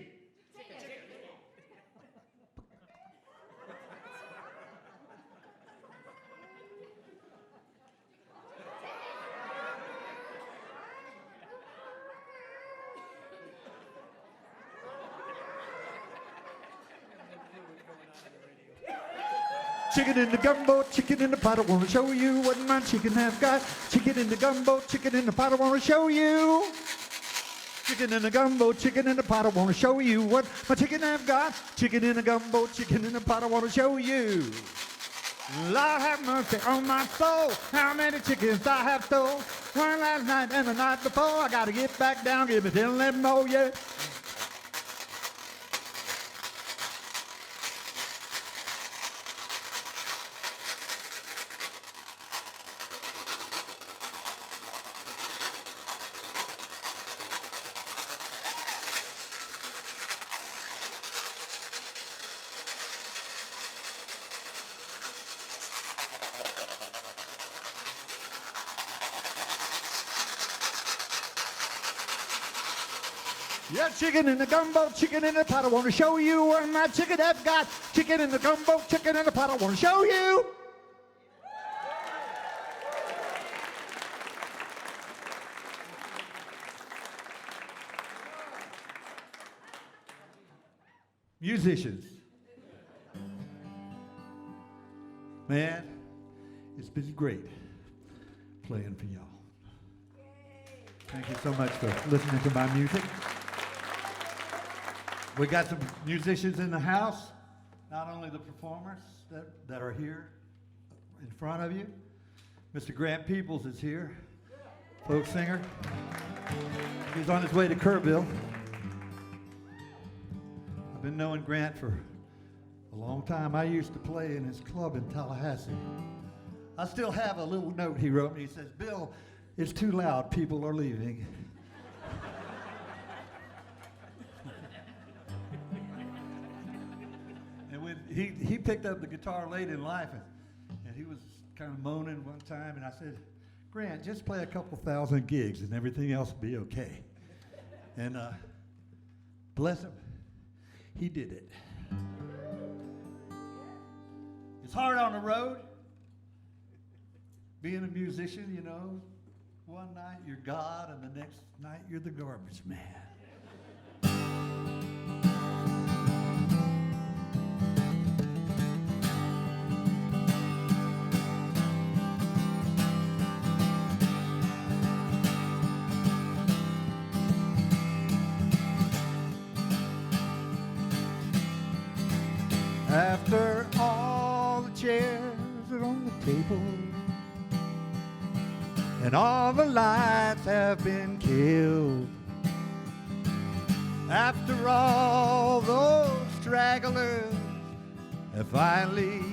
Chicken in the gumbo, chicken in the pot, I wanna show you what my chicken has got. Chicken in the gumbo, chicken in the pot, I wanna show you. Chicken in the gumbo, chicken in the pot, I wanna show you what my chicken have got. Chicken in the gumbo, chicken in the pot, I wanna show you. Lord have mercy on my soul, how many chickens I have stole. One last night and the night before, I gotta get back down, give me 10, 11 more, yeah. Yeah, chicken in the gumbo, chicken in the pot. I want to show you where my chicken have got. Chicken in the gumbo, chicken in the pot. I want to show you. Musicians. Man, it's been great playing for y'all. Thank you so much for listening to my music. We got some musicians in the house, not only the performers that are here in front of you. Mr. Grant Peoples is here, folk singer. He's on his way to Kerrville. I've been knowing Grant for a long time. I used to play in his club in Tallahassee. I still have a little note he wrote me. He says, Bill, it's too loud. People are leaving. And when he picked up the guitar late in life, and he was kind of moaning one time, and I said, Grant, just play a couple thousand gigs and everything else will be okay. And bless him, he did it. It's hard on the road, being a musician, you know. One night you're God, and the next night you're the garbage man. After all the chairs are on the table and all the lights have been killed, after all those stragglers have finally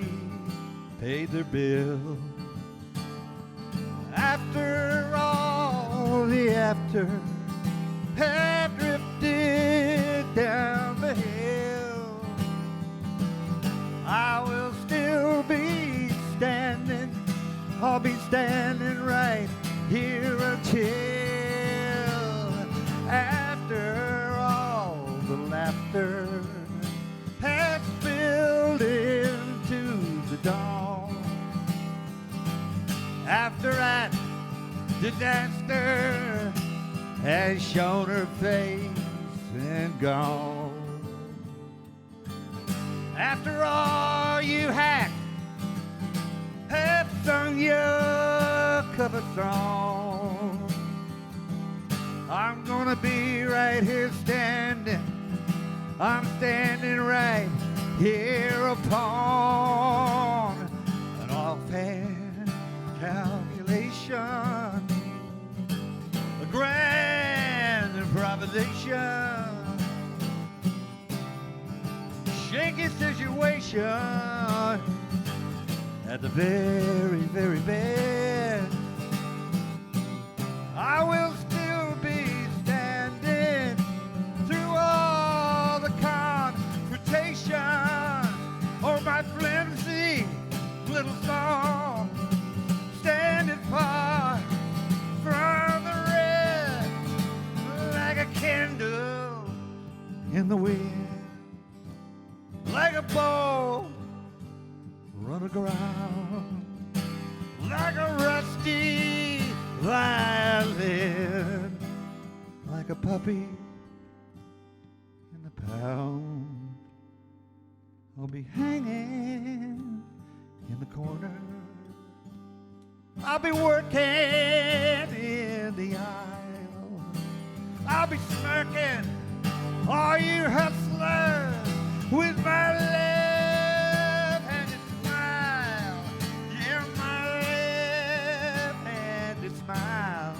paid their bill, after all the after have drifted down the hill, I will still be standing. I'll be standing right here until after all the laughter has spilled into the dawn, after that disaster has shown her face and gone, after all you hacked have sung your cover song, I'm gonna be right here standing. I'm standing right here upon an offhand calculation, a grand improvisation, shaky situation at the very, very best. I will still be standing through all the confrontation or my flimsy little song, standing far from the rest like a candle in the wind, like a ball run aground, like a rusty violin, like a puppy in the pound. I'll be hanging in the corner. I'll be working in the aisle. I'll be smirking all you hustlers with my left-handed smile. Yeah, my left-handed smile.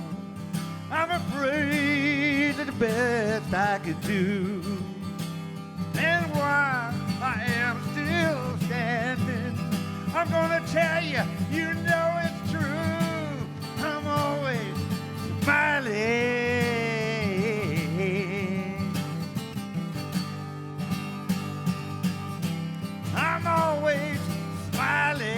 I'm afraid that the best I could do. And while I am still standing, I'm gonna tell you, you know it's true. I'm always smiling. I'm always smiling.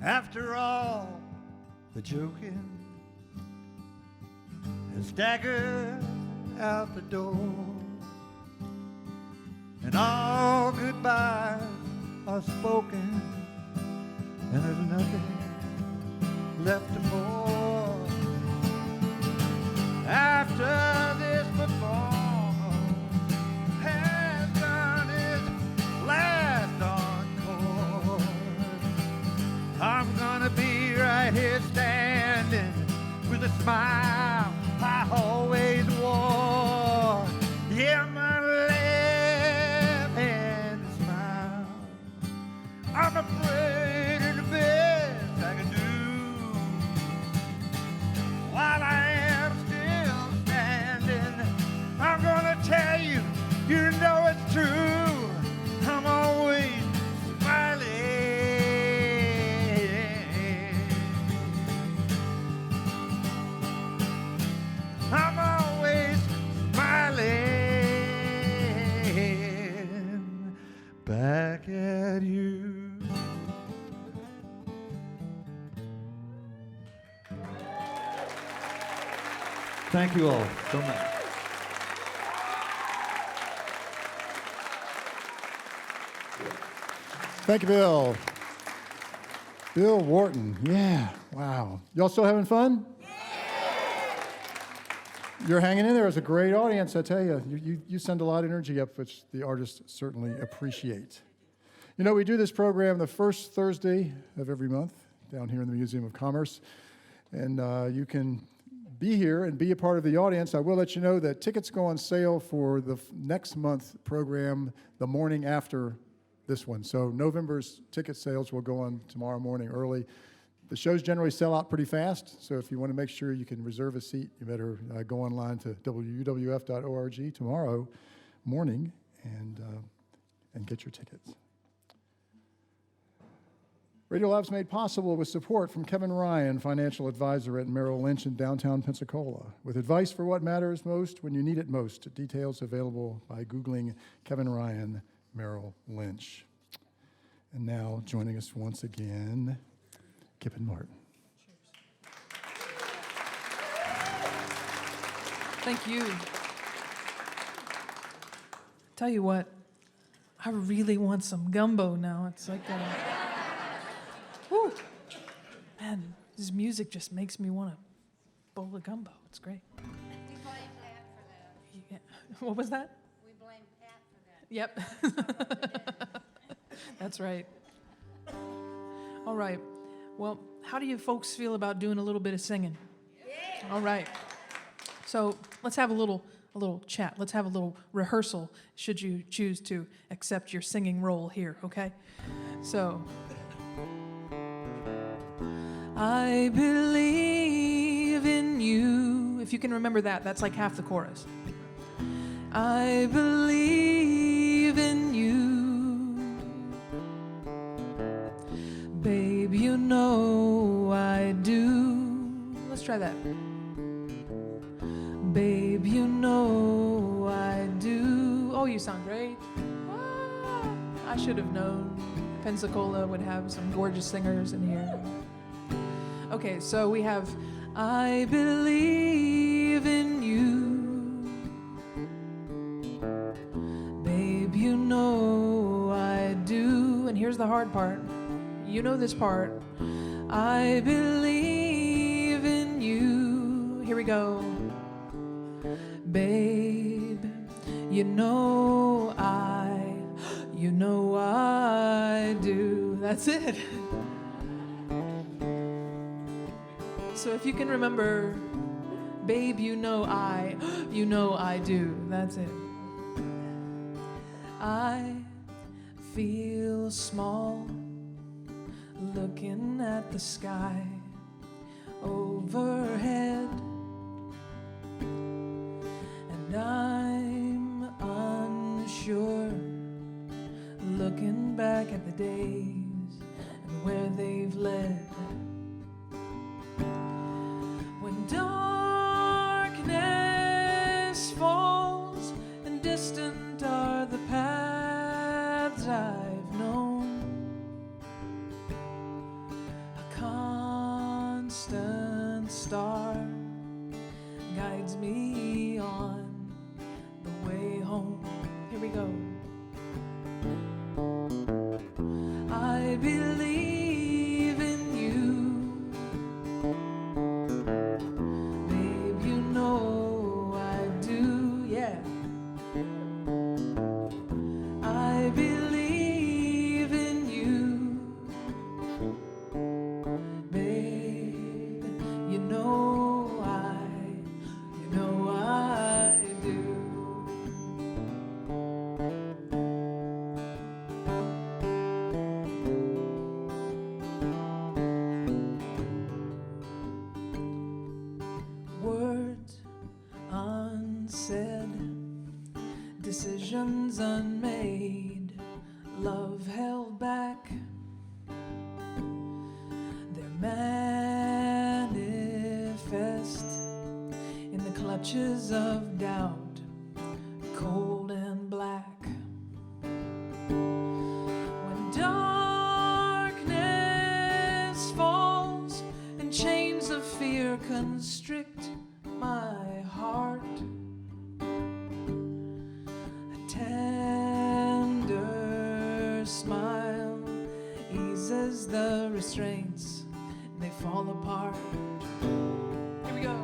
After all the joking, and staggered out the door, and all goodbyes are spoken, and there's nothing left to pour. After this performer has done his last encore, I'm gonna be right here standing with a smile I always wore. Yeah, my left hand smile. I'm afraid of the best I can do. While I am still standing, I'm gonna tell you, you know it's true. I'm always smiling. I'm always smiling back at you. Thank you all so much. Thank you, Bill. Bill Wharton. Yeah, wow. Y'all still having fun? You're hanging in there. It's a great audience, I tell you. You send a lot of energy up, which the artists certainly appreciate. You know, we do this program the first Thursday of every month down here in the Museum of Commerce. And you can be here and be a part of the audience. I will let you know that tickets go on sale for the next month program the morning after this one. So November's ticket sales will go on tomorrow morning early. The shows generally sell out pretty fast, so if you want to make sure you can reserve a seat, you better go online to wuwf.org tomorrow morning and get your tickets. RadioLive's made possible with support from Kipyn Ryan, financial advisor at Merrill Lynch in downtown Pensacola, with advice for what matters most when you need it most. Details available by Googling Kipyn Ryan, Merrill Lynch. And now, joining us once again, Kipyn Martin. Thank you. Tell you what, I really want some gumbo now. It's like whew. Man, this music just makes me want a bowl of gumbo. It's great. We blame Pat for that. Yeah. What was that? We blame Pat for that. Yep. That's right. All right. Well, how do you folks feel about doing a little bit of singing? Yeah. All right. So let's have a little chat. Let's have a little rehearsal should you choose to accept your singing role here, okay? So, I believe in you. If you can remember that, that's like half the chorus. I believe in you. Babe, you know I do. Let's try that. Babe, you know I do. Oh, you sound great. Ah, I should have known Pensacola would have some gorgeous singers in here. Okay, so we have I believe in you. Babe, you know I do. And here's the hard part. You know this part. I believe in you. Here we go. Babe, you know I do. That's it. So if you can remember, babe, you know I do. That's it. I feel small looking at the sky overhead, and I'm unsure looking back at the days and where they've led. When darkness falls and distant are the paths I've known, distant star guides me on the way home. Here we go. I believe in you, babe, you know I do, yeah. I believe in you, babe, you know I do. Words unsaid, decisions unmade, love held back. They're manifest in the clutches of doubt, cold and black. When darkness falls and chains of fear constrict my heart, a tender smile eases the restraints and they fall apart. Here we go.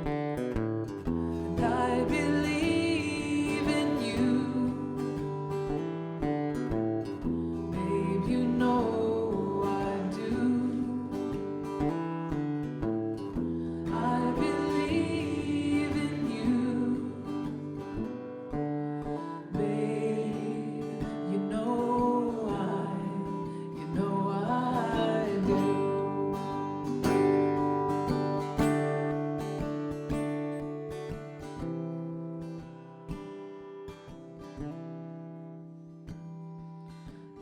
And I believe in you, babe, you know I do. I believe in you, babe, you know I do.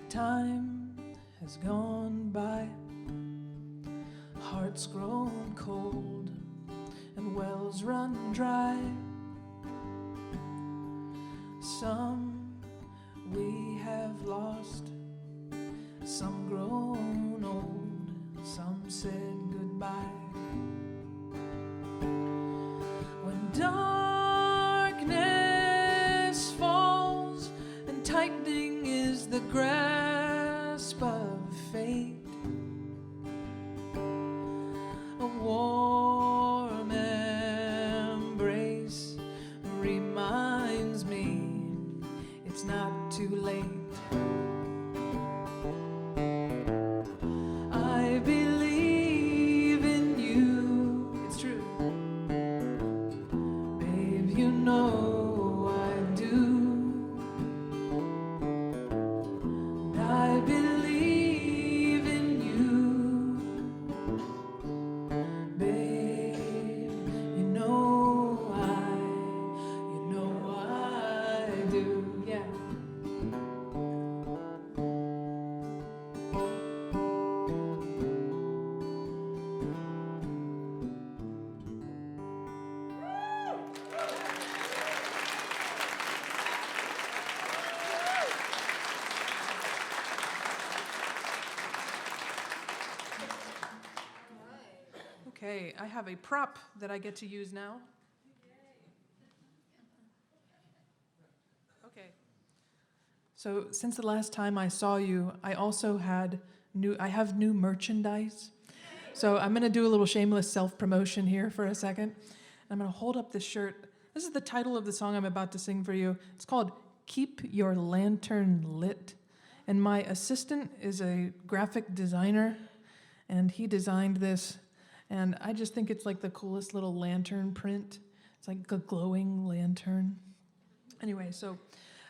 Time has gone by, hearts grown cold, and wells run dry. Some we have lost, some grown old, some said goodbye. When darkness falls and tightening is the grasp of fate, a warm embrace reminds me it's not too late. I believe in you, it's true, babe, you know I do. I believe in you, babe, you know I do, yeah. Okay, I have a prop that I get to use now. Okay. So since the last time I saw you, I also have new merchandise. So I'm going to do a little shameless self-promotion here for a second. I'm going to hold up this shirt. This is the title of the song I'm about to sing for you. It's called Keep Your Lantern Lit. And my assistant is a graphic designer, and he designed this. And I just think it's like the coolest little lantern print. It's like a glowing lantern. Anyway, so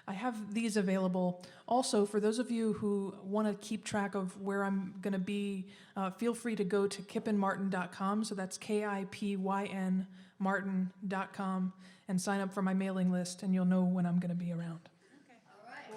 I have these available. Also, for those of you who want to keep track of where I'm going to be, feel free to go to kipynmartin.com. So that's KIPYN Martin.com and sign up for my mailing list, and you'll know when I'm going to be around. Okay. All right.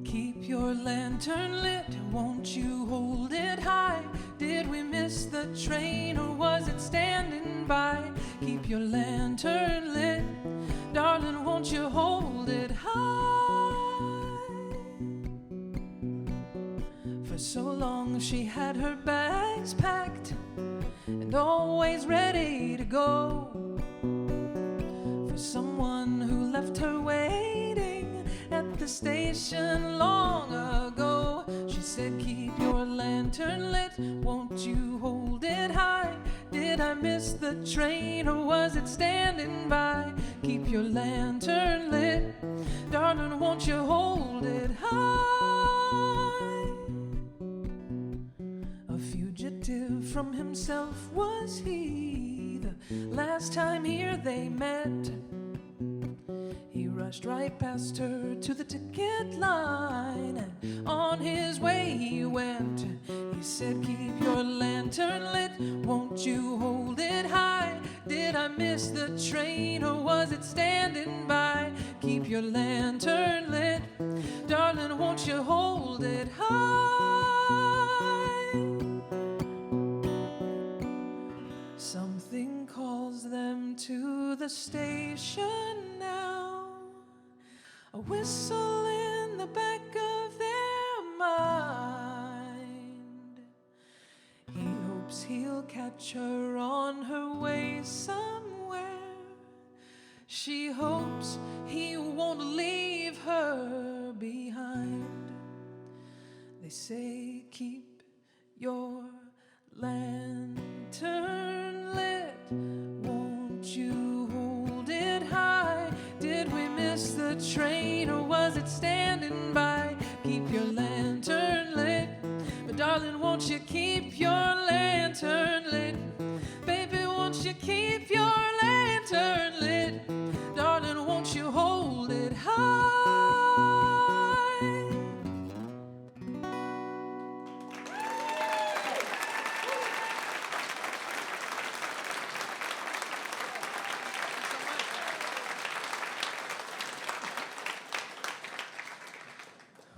Keep your lantern lit, won't you hold it high? Did we miss the train or was it standing by? Keep your lantern lit, darling, won't you hold it high? For so long she had her bags packed and always ready to go for someone who left her waiting at the station long ago. She said, keep your lantern lit, won't you hold it high? Did I miss the train or was it standing by? Keep your lantern lit, darling, won't you hold it high? A fugitive from himself was he, the last time here they met. He rushed right past her to the ticket line, and on his way he went. He said, keep your lantern lit, won't you hold it high? Did I miss the train or was it standing by? Keep your lantern lit, darling, won't you hold it high? Something calls them to the station now, a whistle in the back of their mind. He hopes he'll catch her on her way somewhere. She hopes he won't leave her behind. They say, keep your lantern lit, won't you hold it high? Did we miss the train or was it standing by? Keep your lantern lit, but darling, won't you keep your lantern lit? Baby, won't you keep your lantern lit? Darling, won't you hold it high?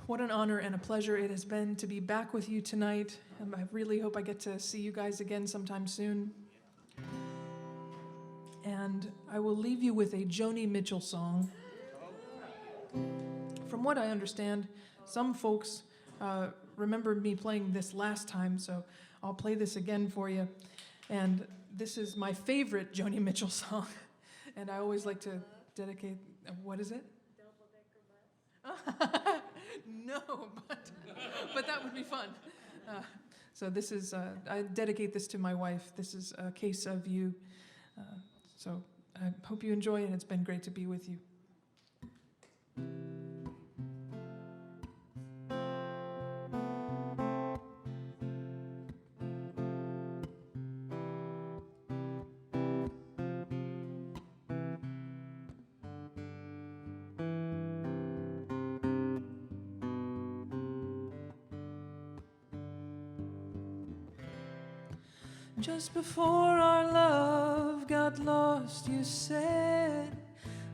What an honor and a pleasure it has been to be back with you tonight. I really hope I get to see you guys again sometime soon. And I will leave you with a Joni Mitchell song. From what I understand, some folks remember me playing this last time, so I'll play this again for you. And this is my favorite Joni Mitchell song. And I always like to dedicate, what is it? No, but that would be fun. So this is, I dedicate this to my wife. This is A Case of You. So I hope you enjoy it, and it's been great to be with you. Just before our love got lost, you said,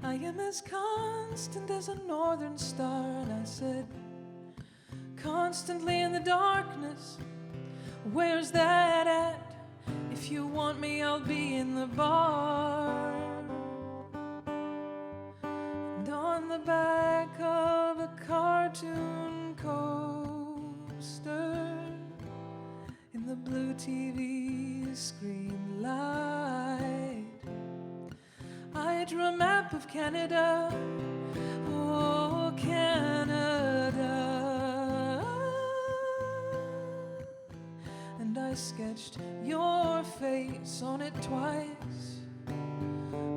I am as constant as a northern star. And I said, constantly in the darkness, where's that at? If you want me, I'll be in the bar. And on the back of a cartoon coaster, in the blue TV screen light, I drew a map of Canada, oh Canada, and I sketched your face on it twice.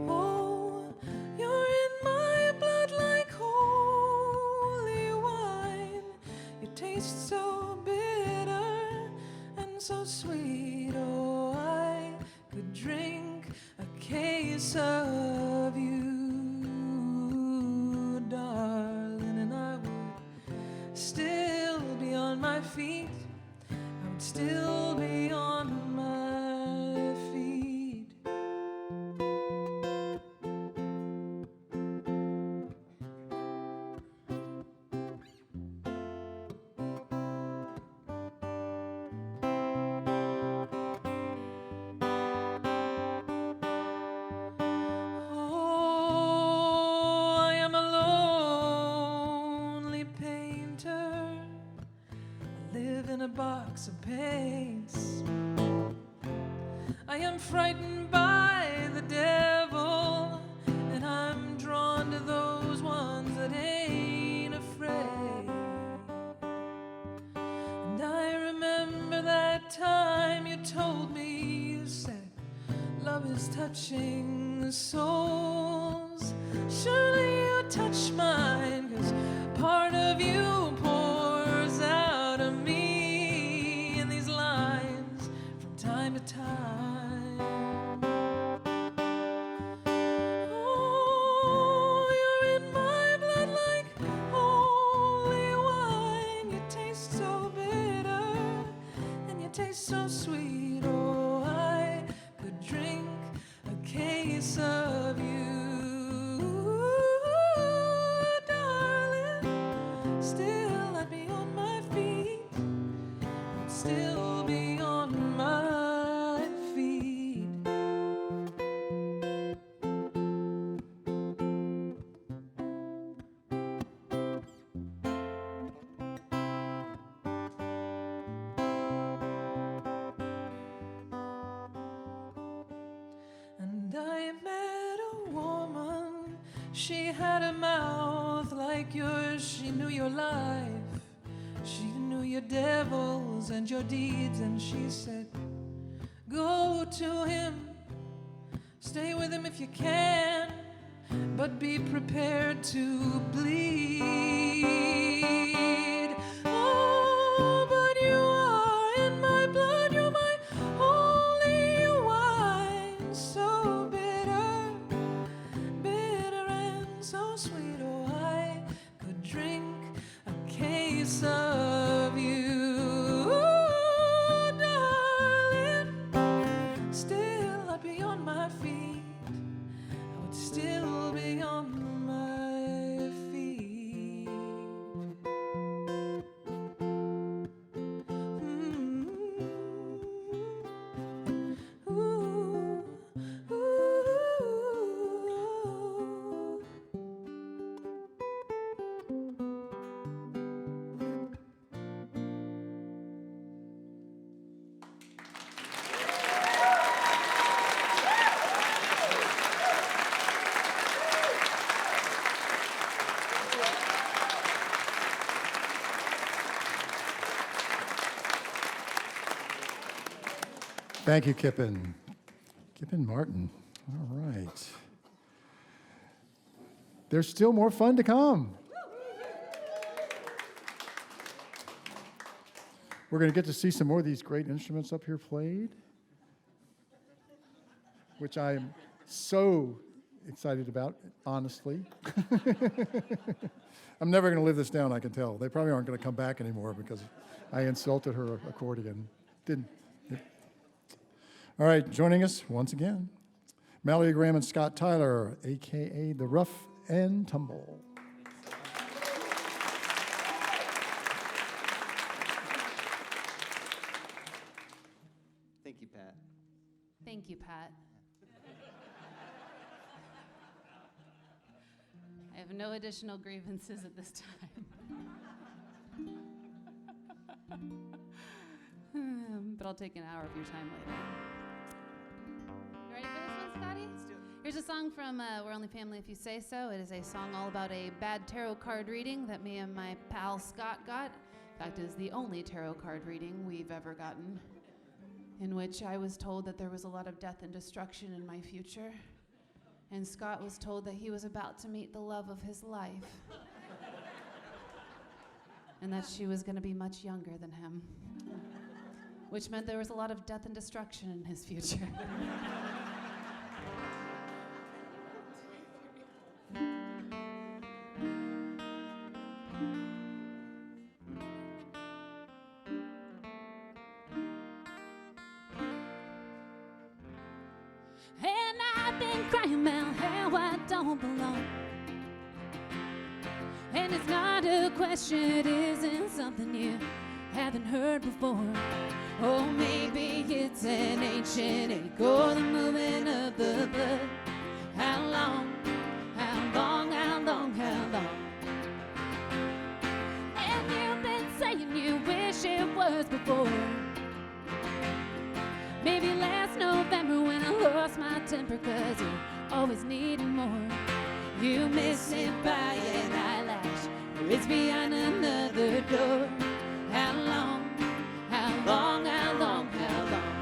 Oh, you're in my blood like holy wine. You taste so bitter and so sweet. Oh, I could drink a case of you, darling, and I would still be on my feet. I would still be on my feet. box of paints. I am frightened by the devil, and I'm drawn to those ones that ain't afraid. And I remember that time you told me, you said, love is touching the souls. Surely you touch mine, 'cause part of you pours out of me in these lines from time to time. Oh, you're in my blood like holy wine. You taste so bitter and you taste so sweet. Oh, I could drink a case of you, darling. Still I'd be on my feet, still be on my feet. And I met a woman, she had a mouth like yours, she knew your life, she knew your devils and your deeds, and she said, go to him, stay with him if you can, but be prepared to bleed. Oh, but you are in my blood, you're my holy wine, so bitter, bitter and so sweet. Oh, I could drink a case of you, darling. Still I'd be on my feet, I would still be on my feet. Ooh, ooh. Thank you, Kipyn. Kipyn Martin. All right. There's still more fun to come. We're going to get to see some more of these great instruments up here played, which I'm so excited about, honestly. I'm never going to live this down, I can tell. They probably aren't going to come back anymore because I insulted her accordion. Didn't. All right, joining us once again, Mallory Graham and Scott Tyler, a.k.a. the Rough and Tumble. Thank you, Pat. Thank you, Pat. I have no additional grievances at this time. But I'll take an hour of your time later. You ready for this one, Scotty? Let's do it. Here's a song from We're Only Family If You Say So. It is a song all about a bad tarot card reading that me and my pal Scott got. In fact, it is the only tarot card reading we've ever gotten, in which I was told that there was a lot of death and destruction in my future. And Scott was told that he was about to meet the love of his life. And that she was going to be much younger than him. Which meant there was a lot of death and destruction in his future. And I've been crying about how I don't belong. And it's not a question, it isn't something you haven't heard before. Oh, maybe it's an ancient echo, the movement of the blood. How long, how long, how long, how long? And you've been saying you wish it was was before. Maybe last November when I lost my temper, 'cause you always needed more. You miss it by an eyelash, or it's behind another door. How long, how long, how long, how long?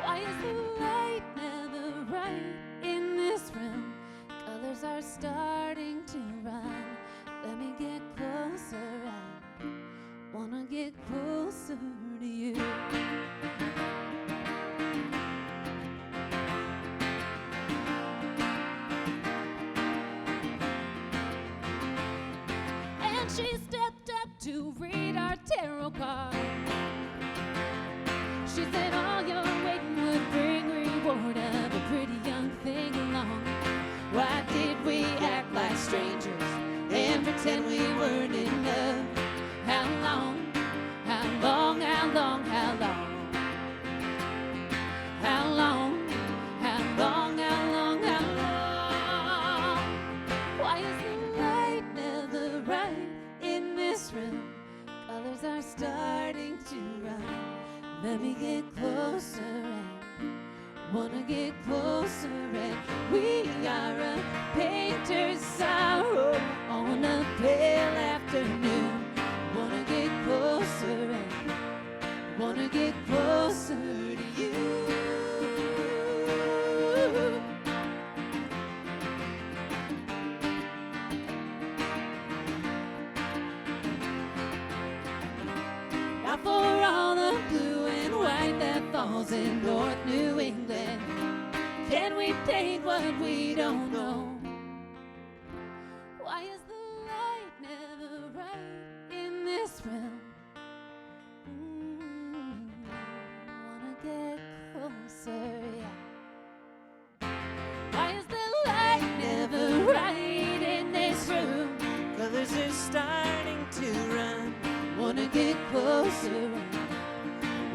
Why is the light never right in this room? Colors are starting to run. Let me get closer, I wanna get closer to you. And she stepped up to read our tarot card. She said all your waiting would bring reward of a pretty young thing along. Why did we act like strangers and pretend we weren't in love? How long, how long, how long, how long? How long, how long, how long, how long? Why is the light never right in this room? Colors are starting to run. Let me get closer and wanna get closer, and we are a painter's sorrow on a pale afternoon. Wanna get closer and wanna get closer to you. Now for all the blue and white that falls in North New England, can we paint what we don't know? Why is the light never right in this room? Wanna get closer, yeah. Why is the light never right in this room? Colors are starting to run. Wanna get closer,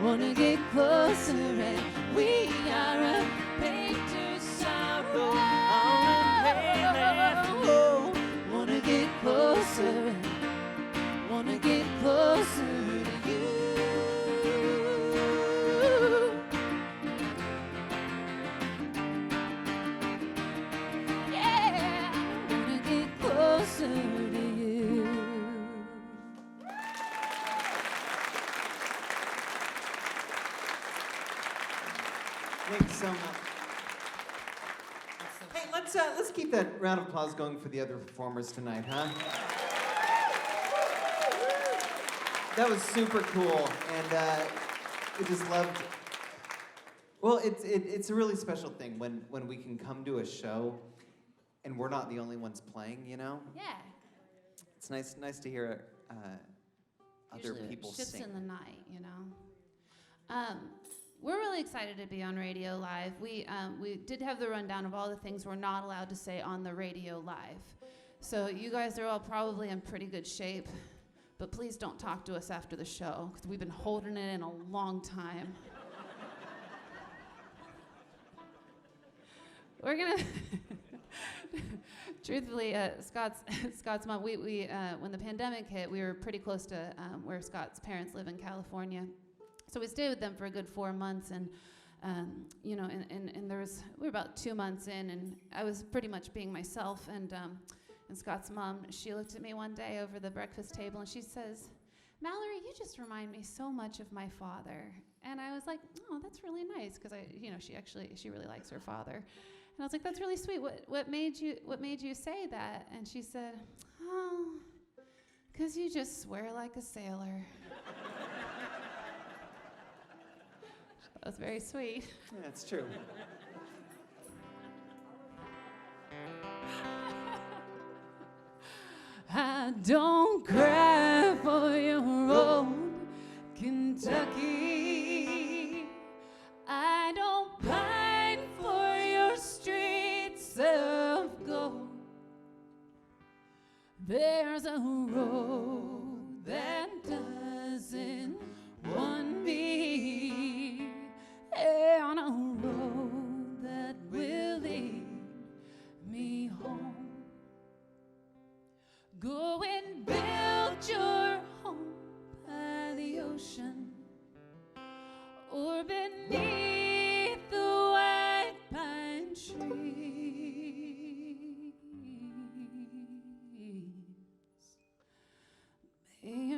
wanna get closer, and we are a painter's sorrow on a pale afternoon. Wanna get closer, wanna get closer to you. Yeah, wanna get closer to you. Thanks so much. Hey, let's keep that round of applause going for the other performers tonight, huh? That was super cool, and I just loved. Well, it's a really special thing when we can come to a show, and we're not the only ones playing. You know. Yeah. It's nice to hear other Usually people ships sing. in the night, you know. We're really excited to be on Radio Live. We did have the rundown of all the things we're not allowed to say on the Radio Live. So you guys are all probably in pretty good shape, but please don't talk to us after the show, because we've been holding it in a long time. We're gonna, truthfully, Scott's mom, we when the pandemic hit, we were pretty close to where Scott's parents live in California. So we stayed with them for a good 4 months, and you know, and we were about 2 months in, and I was pretty much being myself. And Scott's mom, she looked at me one day over the breakfast table, and she says, "Mallory, you just remind me so much of my father." And I was like, "Oh, that's really nice," because she really likes her father. And I was like, "That's really sweet. What made you say that?" And she said, "Oh, 'cause you just swear like a sailor." That was very sweet. Yeah, it's true. I don't cry for your old Kentucky. I don't pine for your streets of gold. There's a road that doesn't want me, and a road that will lead me home. Go and build your home by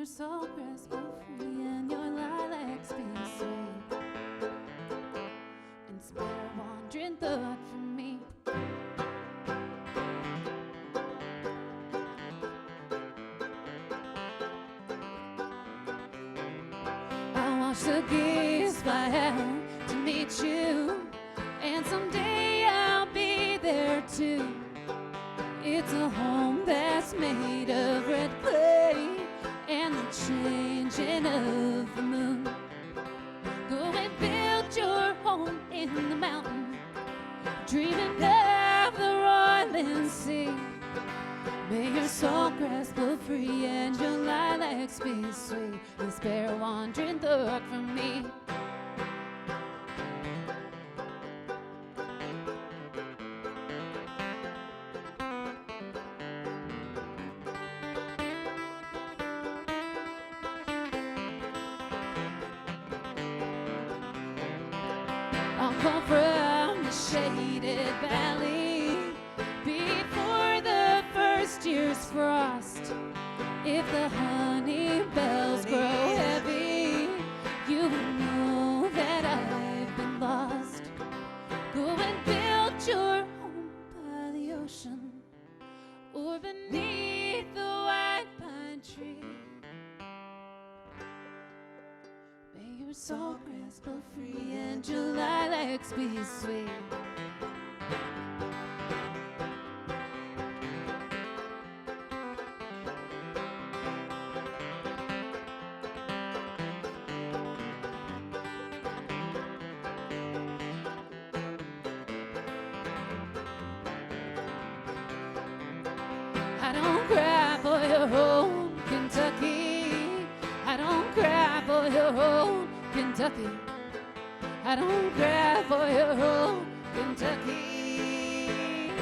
your soul grasp for free and your lilacs be sweet. And spare a wandering thought from me. I watch the geese fly out to meet you, and someday I'll be there too. It's a home that's made of red clay and the changing of the moon. Go and build your home in the mountain, dreaming of the roiling sea. May your soul grasp for free and your lilacs be sweet, and spare a wandering thought from me. I'll come from the shaded valley before the first year's frost. If the honey bells grow heavy, you will know that I've been lost. Go and build your home by the ocean or beneath the white pine tree. May your soul grasp for free and your lilacs be sweet. I don't cry for your own Kentucky. I don't cry for your own Kentucky. I don't cry for your own Kentucky.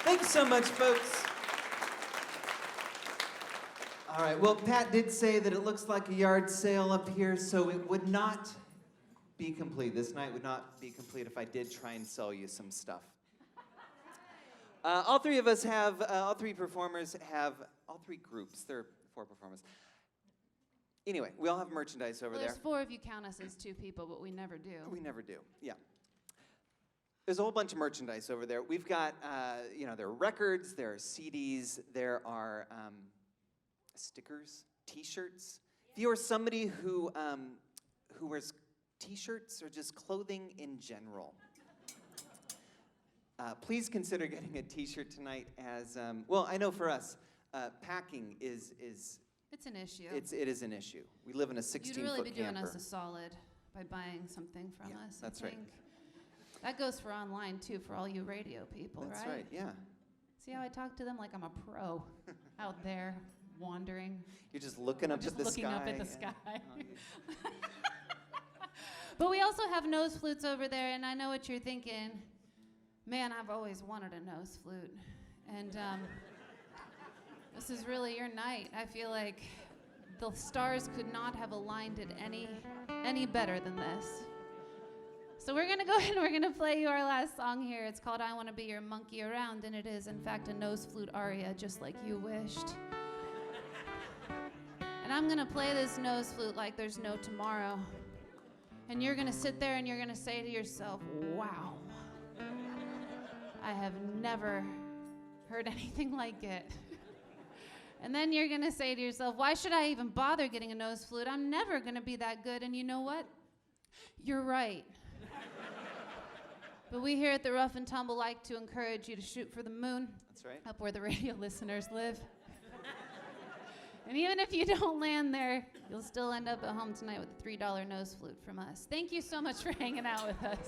Thanks so much, folks. All right, well, Pat did say that it looks like a yard sale up here, so it would not be complete. This night would not be complete if I did try and sell you some stuff. All three performers have, all three groups, there are 4 performers. Anyway, we all have merchandise over there. There's 4 of you count us as 2 people, but we never do. We never do, yeah. There's a whole bunch of merchandise over there. We've got, there are records, there are CDs, there are stickers, T-shirts. If you are somebody who wears T-shirts or just clothing in general, please consider getting a T-shirt tonight. As well, I know for us, packing is It's an issue. it is an issue. We live in a 16-foot camper. You'd really be doing us a solid by buying something from us. That's I right. think. That goes for online too, for all you radio people, That's right? right. Yeah. See how I talk to them like I'm a pro out there wandering. You're just looking up Just at the looking sky. up at the sky. But we also have nose flutes over there, and I know what you're thinking. Man, I've always wanted a nose flute. And this is really your night. I feel like the stars could not have aligned it any better than this. So we're gonna go ahead and we're gonna play you our last song here. It's called I Wanna Be Your Monkey Around, and it is in fact a nose flute aria, just like you wished. And I'm gonna play this nose flute like there's no tomorrow. And you're gonna sit there and you're gonna say to yourself, wow, I have never heard anything like it. And then you're gonna say to yourself, why should I even bother getting a nose flute? I'm never gonna be that good. And you know what? You're right. But we here at the Rough and Tumble like to encourage you to shoot for the moon. That's right. Up where the radio listeners live. And even if you don't land there, you'll still end up at home tonight with a $3 nose flute from us. Thank you so much for hanging out with us.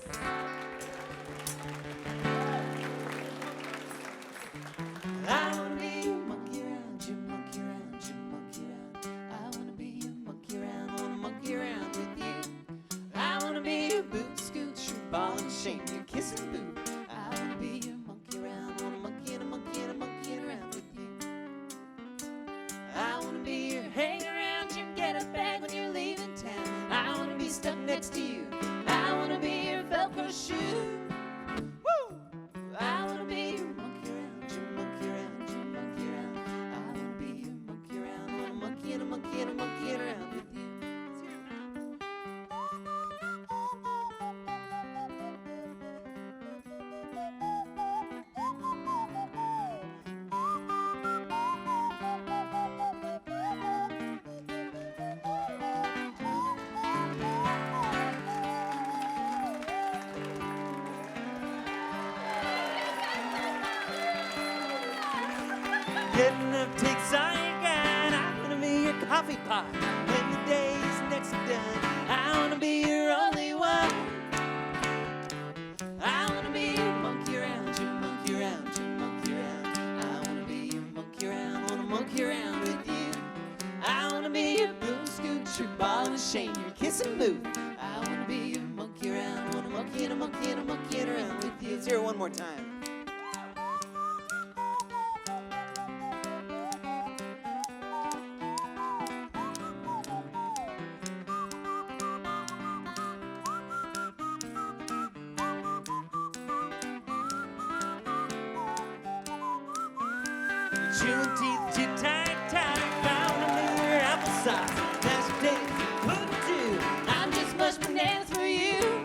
I wanna be your monkey around, your monkey around, your monkey around. I wanna be your monkey around, Wanna monkey around with you. I wanna be your boot scoot, your ball and chain, your kissing boot. I wanna be your monkey around. Wanna monkey and a monkey and a monkey around with you. I wanna be your hang around, your get a bag when you're leaving town. I wanna be stuck next to you. I wanna be your Getting up takes all you got. I wanna be your coffee pot when the day's next done. I wanna be your only one. I wanna be your monkey around, your monkey around, your monkey around. I wanna be your monkey around, wanna monkey around with you. I wanna be your boom scooch, your ball and chain, your kiss and boo. I wanna be your monkey around, wanna monkey and a monkey and a monkey and around with you. Let's hear it one more time. Chewing teeth too tight, found a new applesauce. Mashed potatoes, pudding too. I'm just mush bananas for you.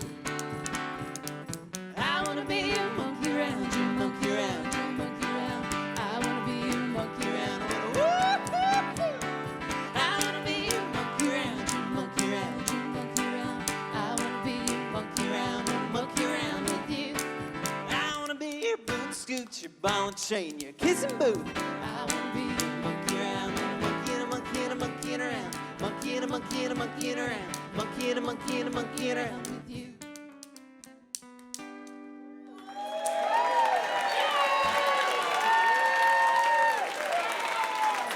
I wanna be your monkey around, your monkey around, your monkey around. I wanna be your monkey around, I wanna woo-hoo-hoo. I wanna be your monkey around, your monkey around, your monkey around. I wanna be your monkey around, wanna monkey around with you. I wanna be your boot scoot, your ball and chain, your kiss and boo. I wanna be a monkey around, a monkey and a monkey and a monkey and around, monkey and a monkey and a monkey and around, monkey and a monkey and a monkey and around with you.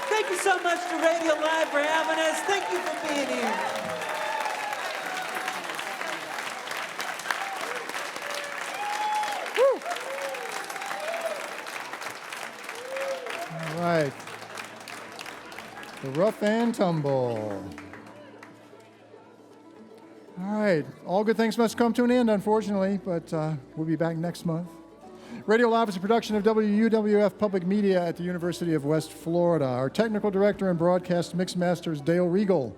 Thank you so much to Radio Live for having us. Thank you for being here. All right. The Rough and Tumble. All right. All good things must come to an end, unfortunately, but we'll be back next month. Radio Live is a production of WUWF Public Media at the University of West Florida. Our technical director and broadcast mixmaster is Dale Regal.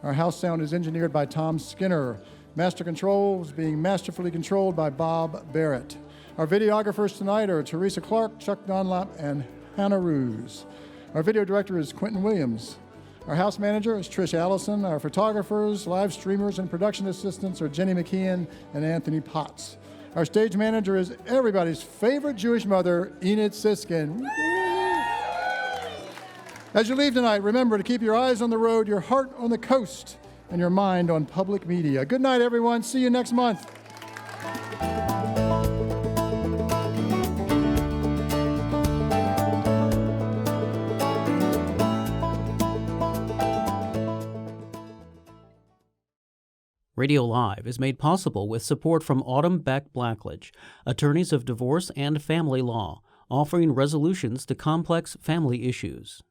Our house sound is engineered by Tom Skinner. Master control is being masterfully controlled by Bob Barrett. Our videographers tonight are Teresa Clark, Chuck Dunlap, and Hannah Ruse. Our video director is Quentin Williams. Our house manager is Trish Allison. Our photographers, live streamers, and production assistants are Jenny McKeon and Anthony Potts. Our stage manager is everybody's favorite Jewish mother, Enid Siskin. As you leave tonight, remember to keep your eyes on the road, your heart on the coast, and your mind on public media. Good night, everyone. See you next month. Radio Live is made possible with support from Autumn Beck Blackledge, attorneys of divorce and family law, offering resolutions to complex family issues.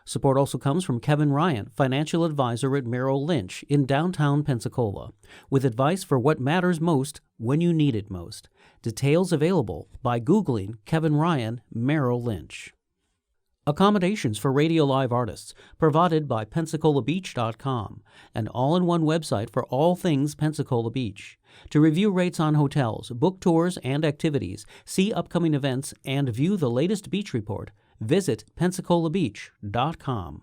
Support also comes from Kevin Ryan, financial advisor at Merrill Lynch in downtown Pensacola, with advice for what matters most when you need it most. Details available by Googling Kevin Ryan, Merrill Lynch. Accommodations for Radio Live artists provided by PensacolaBeach.com, an all-in-one website for all things Pensacola Beach. To review rates on hotels, book tours and activities, see upcoming events, and view the latest beach report, visit PensacolaBeach.com.